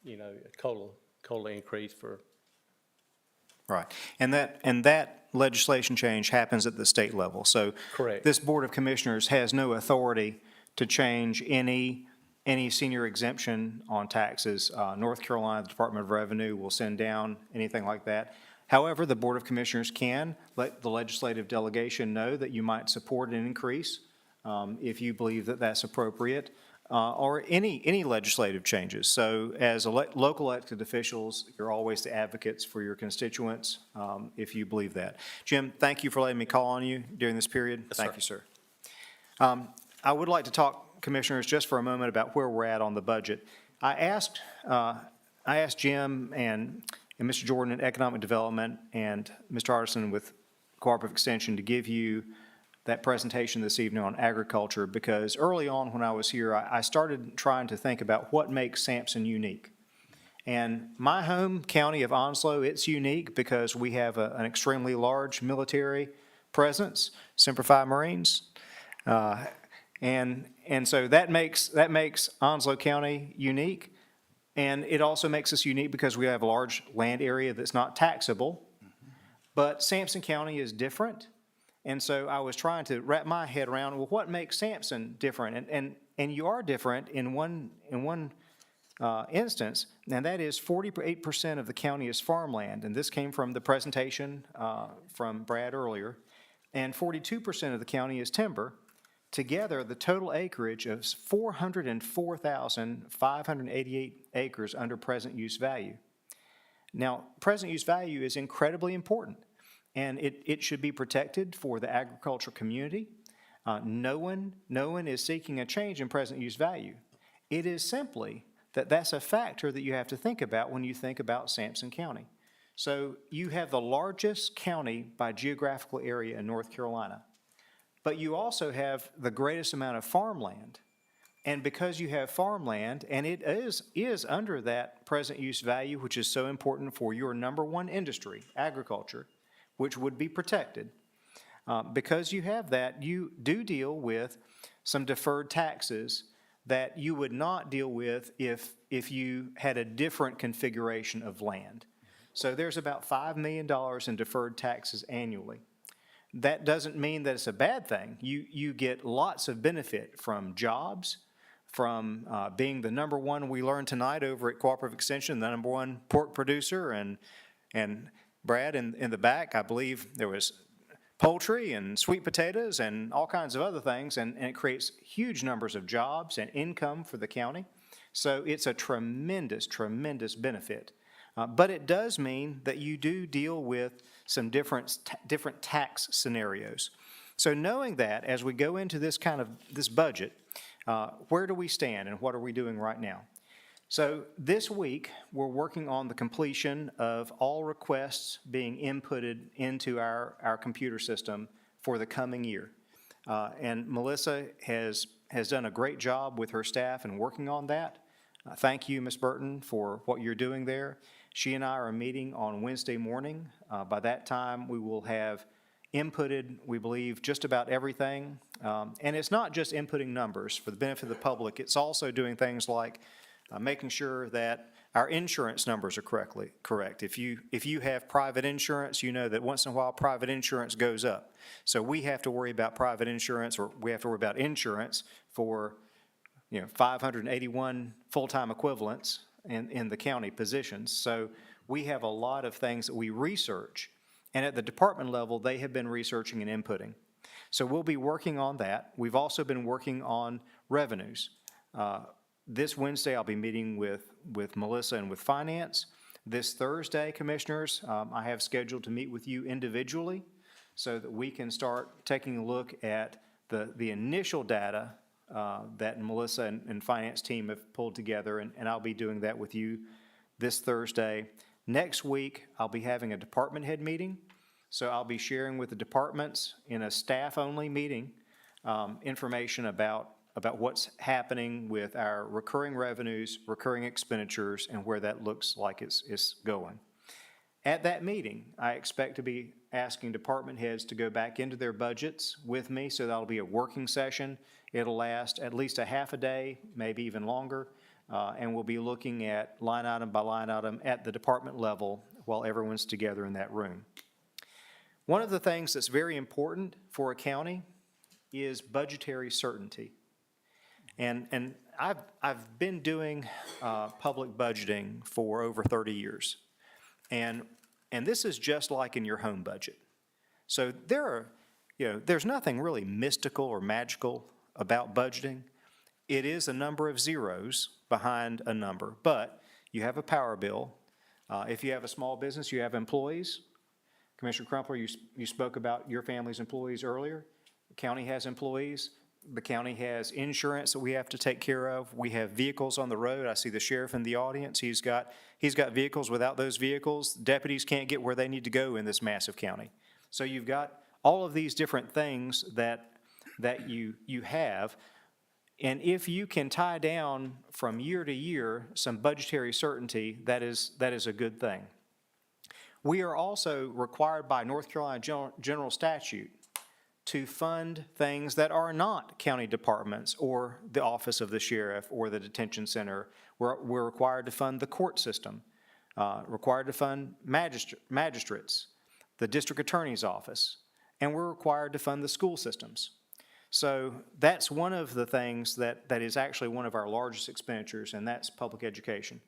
you know, a COLA increase for. Right. And that legislation change happens at the state level. So Correct. this Board of Commissioners has no authority to change any senior exemption on taxes. North Carolina, the Department of Revenue will send down anything like that. However, the Board of Commissioners can let the legislative delegation know that you might support an increase if you believe that that's appropriate, or any legislative changes. So as local elected officials, you're always the advocates for your constituents if you believe that. Jim, thank you for letting me call on you during this period. Yes, thank you, sir. I would like to talk, Commissioners, just for a moment about where we're at on the budget. I asked Jim and Mr. Jordan in Economic Development and Mr. Artisan with Cooperative Extension to give you that presentation this evening on agriculture, because early on when I was here, I started trying to think about what makes Sampson unique. And my home county of Onslow, it's unique because we have an extremely large military presence, Semper Fi Marines. And so that makes Onslow County unique. And it also makes us unique because we have a large land area that's not taxable. But Sampson County is different. And so I was trying to wrap my head around, well, what makes Sampson different? And you are different in one instance, and that is 48% of the county is farmland. And this came from the presentation from Brad earlier. And 42% of the county is timber. Together, the total acreage is 404,588 acres under present use value. Now, present use value is incredibly important, and it should be protected for the agricultural community. No one is seeking a change in present use value. It is simply that's a factor that you have to think about when you think about Sampson County. So you have the largest county by geographical area in North Carolina. But you also have the greatest amount of farmland. And because you have farmland, and it is under that present use value, which is so important for your number one industry, agriculture, which would be protected, because you have that, you do deal with some deferred taxes that you would not deal with if you had a different configuration of land. So there's about $5 million in deferred taxes annually. That doesn't mean that it's a bad thing. You get lots of benefit from jobs, from being the number one, we learned tonight over at Cooperative Extension, the number one pork producer, and Brad in the back, I believe there was poultry and sweet potatoes and all kinds of other things, and it creates huge numbers of jobs and income for the county. So it's a tremendous, tremendous benefit. But it does mean that you do deal with some different tax scenarios. So knowing that, as we go into this budget, where do we stand and what are we doing right now? So this week, we're working on the completion of all requests being inputted into our computer system for the coming year. And Melissa has done a great job with her staff in working on that. Thank you, Ms. Burton, for what you're doing there. She and I are meeting on Wednesday morning. By that time, we will have inputted, we believe, just about everything. And it's not just inputting numbers for the benefit of the public. It's also doing things like making sure that our insurance numbers are correct. If you have private insurance, you know that once in a while private insurance goes up. So we have to worry about private insurance, or we have to worry about insurance for 581 full-time equivalents in the county positions. So we have a lot of things that we research. And at the department level, they have been researching and inputting. So we'll be working on that. We've also been working on revenues. This Wednesday, I'll be meeting with Melissa and with Finance. This Thursday, Commissioners, I have scheduled to meet with you individually so that we can start taking a look at the initial data that Melissa and finance team have pulled together, and I'll be doing that with you this Thursday. Next week, I'll be having a department head meeting, so I'll be sharing with the departments in a staff-only meeting information about what's happening with our recurring revenues, recurring expenditures, and where that looks like it's going. At that meeting, I expect to be asking department heads to go back into their budgets with me, so that'll be a working session. It'll last at least a half a day, maybe even longer, and we'll be looking at line item by line item at the department level while everyone's together in that room. One of the things that's very important for a county is budgetary certainty. And I've been doing public budgeting for over 30 years. And this is just like in your home budget. So there's nothing really mystical or magical about budgeting. It is a number of zeros behind a number, but you have a power bill. If you have a small business, you have employees. Commissioner Crumpler, you spoke about your family's employees earlier. The county has employees. The county has insurance that we have to take care of. We have vehicles on the road. I see the sheriff in the audience. He's got vehicles. Without those vehicles, deputies can't get where they need to go in this massive county. So you've got all of these different things that you have. And if you can tie down from year to year some budgetary certainty, that is a good thing. We are also required by North Carolina general statute to fund things that are not county departments or the office of the sheriff or the detention center. We're required to fund the court system, required to fund magistrates, the district attorney's office, and we're required to fund the school systems. So that's one of the things that is actually one of our largest expenditures, and that's public education.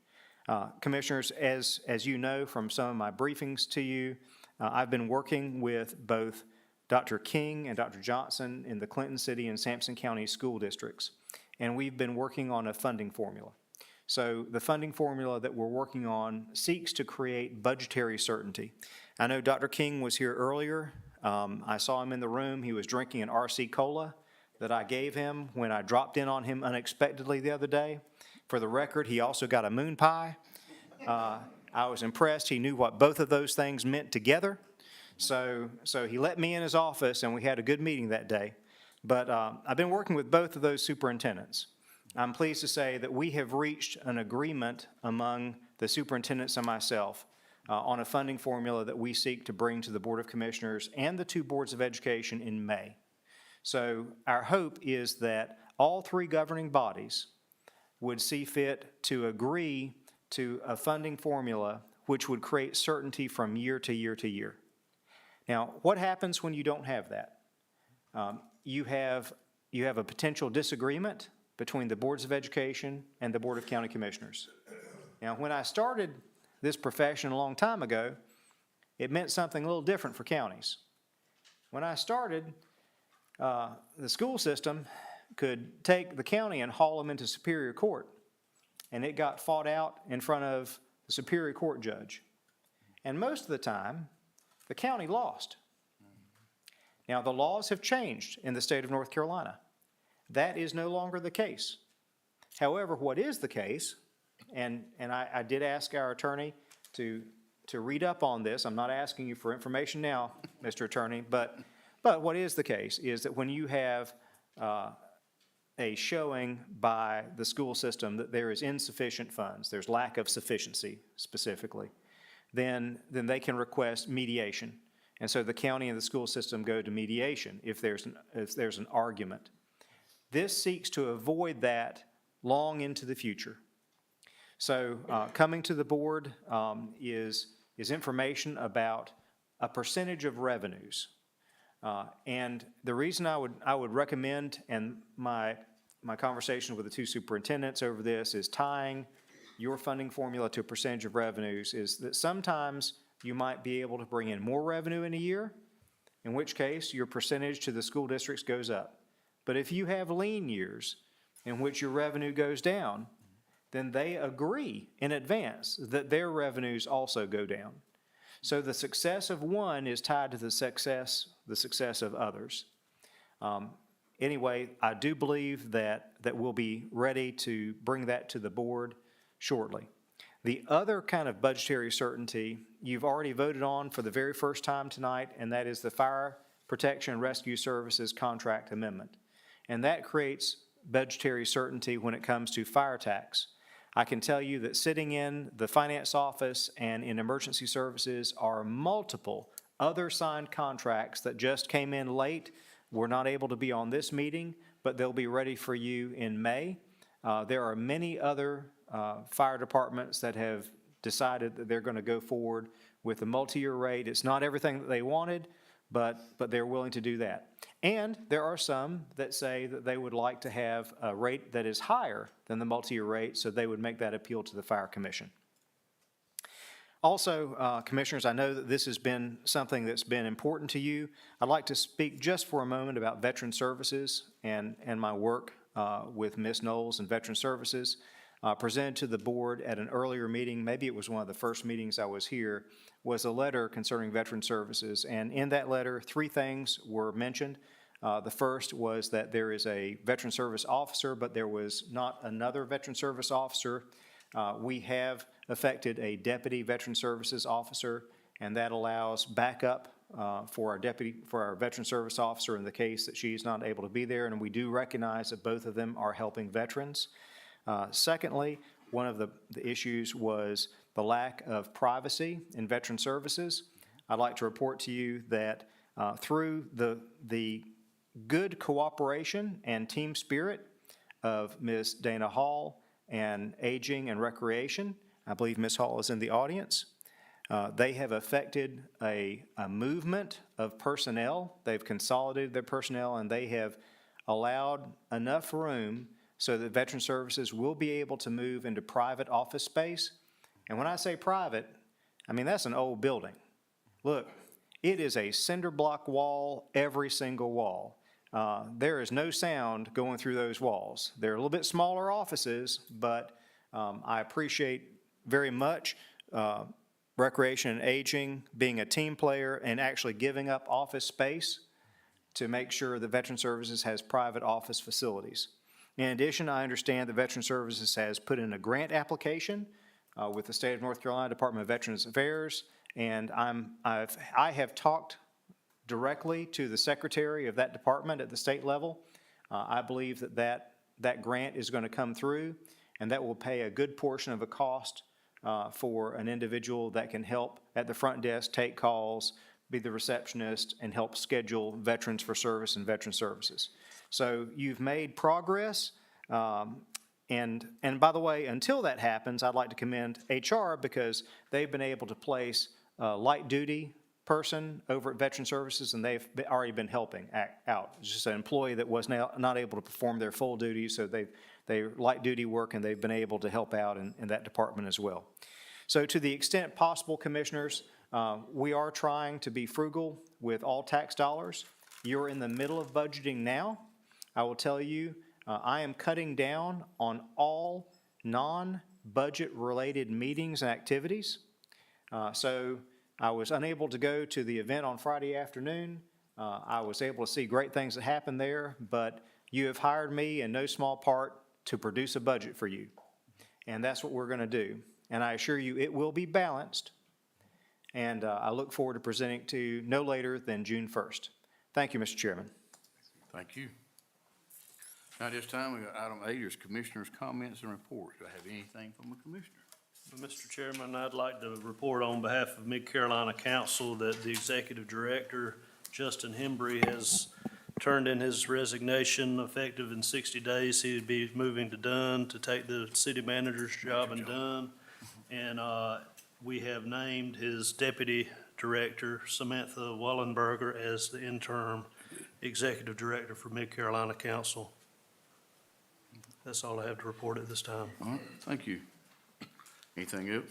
Commissioners, as you know from some of my briefings to you, I've been working with both Dr. King and Dr. Johnson in the Clinton City and Sampson County school districts, and we've been working on a funding formula. So the funding formula that we're working on seeks to create budgetary certainty. I know Dr. King was here earlier. I saw him in the room. He was drinking an RC Cola that I gave him when I dropped in on him unexpectedly the other day. For the record, he also got a moon pie. I was impressed. He knew what both of those things meant together. So he let me in his office, and we had a good meeting that day. But I've been working with both of those superintendents. I'm pleased to say that we have reached an agreement among the superintendents and myself on a funding formula that we seek to bring to the Board of Commissioners and the two boards of education in May. So our hope is that all three governing bodies would see fit to agree to a funding formula which would create certainty from year to year to year. Now, what happens when you don't have that? You have a potential disagreement between the boards of education and the Board of County Commissioners. Now, when I started this profession a long time ago, it meant something a little different for counties. When I started, the school system could take the county and haul them into Superior Court, and it got fought out in front of the Superior Court judge. And most of the time, the county lost. Now, the laws have changed in the state of North Carolina. That is no longer the case. However, what is the case, and I did ask our attorney to read up on this. I'm not asking you for information now, Mr. Attorney, but what is the case is that when you have a showing by the school system that there is insufficient funds, there's lack of sufficiency specifically, then they can request mediation. And so the county and the school system go to mediation if there's an argument. This seeks to avoid that long into the future. So coming to the board is information about a percentage of revenues. And the reason I would recommend, and my conversation with the two superintendents over this is tying your funding formula to a percentage of revenues, is that sometimes you might be able to bring in more revenue in a year, in which case your percentage to the school districts goes up. But if you have lean years in which your revenue goes down, then they agree in advance that their revenues also go down. So the success of one is tied to the success of others. Anyway, I do believe that we'll be ready to bring that to the board shortly. The other kind of budgetary certainty you've already voted on for the very first time tonight, and that is the Fire Protection and Rescue Services Contract Amendment. And that creates budgetary certainty when it comes to fire tax. I can tell you that sitting in the finance office and in emergency services are multiple other signed contracts that just came in late. Were not able to be on this meeting, but they'll be ready for you in May. There are many other fire departments that have decided that they're going to go forward with a multi-year rate. It's not everything that they wanted, but they're willing to do that. And there are some that say that they would like to have a rate that is higher than the multi-year rate, so they would make that appeal to the Fire Commission. Also, Commissioners, I know that this has been something that's been important to you. I'd like to speak just for a moment about Veteran Services and my work with Ms. Knowles and Veteran Services. Presented to the board at an earlier meeting, maybe it was one of the first meetings I was here, was a letter concerning Veteran Services. And in that letter, 3 things were mentioned. The first was that there is a Veteran Service Officer, but there was not another Veteran Service Officer. We have affected a Deputy Veteran Services Officer, and that allows backup for our Veteran Service Officer in the case that she's not able to be there, and we do recognize that both of them are helping veterans. Secondly, one of the issues was the lack of privacy in Veteran Services. I'd like to report to you that through the good cooperation and team spirit of Ms. Dana Hall and Aging and Recreation, I believe Ms. Hall is in the audience, they have effected a movement of personnel. They've consolidated their personnel, and they have allowed enough room so that Veteran Services will be able to move into private office space. And when I say private, I mean that's an old building. Look, it is a cinder block wall, every single wall. There is no sound going through those walls. They're a little bit smaller offices, but I appreciate very much Recreation and Aging being a team player and actually giving up office space to make sure that Veteran Services has private office facilities. In addition, I understand that Veteran Services has put in a grant application with the State of North Carolina Department of Veterans Affairs, and I have talked directly to the secretary of that department at the state level. I believe that grant is going to come through, and that will pay a good portion of the cost for an individual that can help at the front desk, take calls, be the receptionist, and help schedule veterans for service and Veteran Services. So you've made progress, and by the way, until that happens, I'd like to commend HR because they've been able to place a light duty person over at Veteran Services, and they've already been helping out. It's just an employee that was not able to perform their full duties, so they light duty work, and they've been able to help out in that department as well. So to the extent possible, Commissioners, we are trying to be frugal with all tax dollars. You're in the middle of budgeting now. I will tell you, I am cutting down on all non-budget related meetings and activities. So I was unable to go to the event on Friday afternoon. I was able to see great things that happened there, but you have hired me in no small part to produce a budget for you. And that's what we're going to do. And I assure you it will be balanced. And I look forward to presenting it to you no later than June 1st. Thank you, Mr. Chairman. Thank you. Now, this time, we got item 8 is Commissioners' comments and reports. Do I have anything from the Commissioner? Mr. Chairman, I'd like to report on behalf of Mid-Carolina Council that the Executive Director, Justin Hembry, has turned in his resignation effective in 60 days. He would be moving to Dunn to take the city manager's job in Dunn. And we have named his Deputy Director, Samantha Wallenberger, as the interim Executive Director for Mid-Carolina Council. That's all I have to report at this time. All right, thank you. Anything else?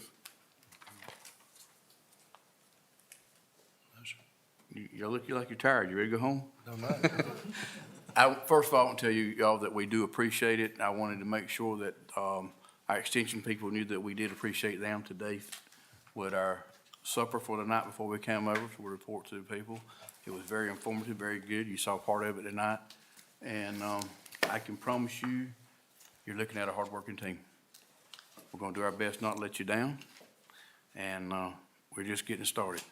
You look like you're tired. You ready to go home? No, not. First of all, I want to tell you, y'all, that we do appreciate it. I wanted to make sure that our extension people knew that we did appreciate them today with our supper for the night before we came over to report to the people. It was very informative, very good. You saw part of it tonight. And, I can promise you, you're looking at a hardworking team. We're gonna do our best not to let you down, and, we're just getting started.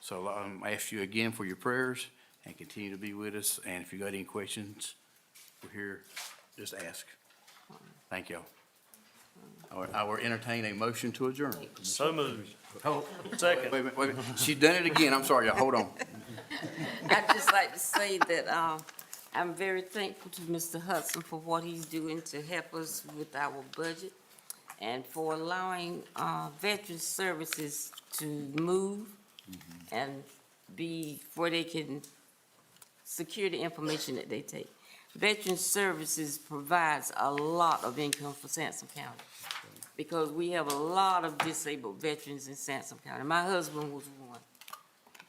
So, I ask you again for your prayers and continue to be with us, and if you got any questions, we're here, just ask. Thank you. I will entertain a motion to adjourn. So moved. Hold. Second. Wait a minute, wait a minute. She's done it again. I'm sorry, y'all. Hold on. I'd just like to say that, I'm very thankful to Mr. Hudson for what he's doing to help us with our budget and for allowing, Veteran Services to move and be where they can secure the information that they take. Veteran Services provides a lot of income for Sampson County because we have a lot of disabled veterans in Sampson County. My husband was one,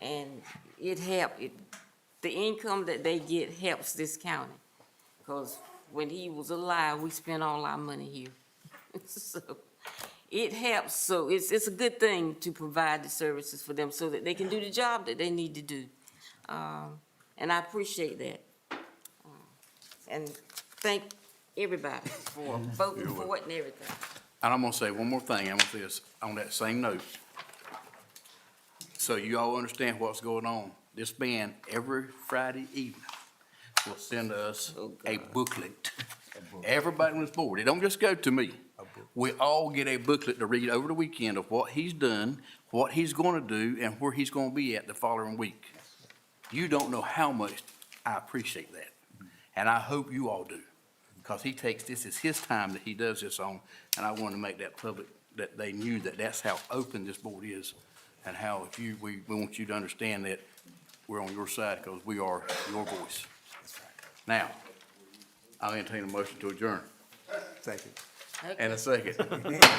and it helped. The income that they get helps this county because when he was alive, we spent all our money here. So it helps. So it's a good thing to provide the services for them so that they can do the job that they need to do. And I appreciate that. And thank everybody for voting for it and everything. And I'm gonna say one more thing. I'm gonna say this on that same note. So you all understand what's going on. This band, every Friday evening, will send us a booklet. Everybody on this board, it don't just go to me. We all get a booklet to read over the weekend of what he's done, what he's gonna do, and where he's gonna be at the following week. You don't know how much I appreciate that. And I hope you all do, because he takes, this is his time that he does this on, and I want to make that public, that they knew that that's how open this board is, and how if you, we want you to understand that we're on your side, because we are your voice. Now, I'll entertain a motion to adjourn. Second. And a second.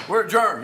We're adjourned.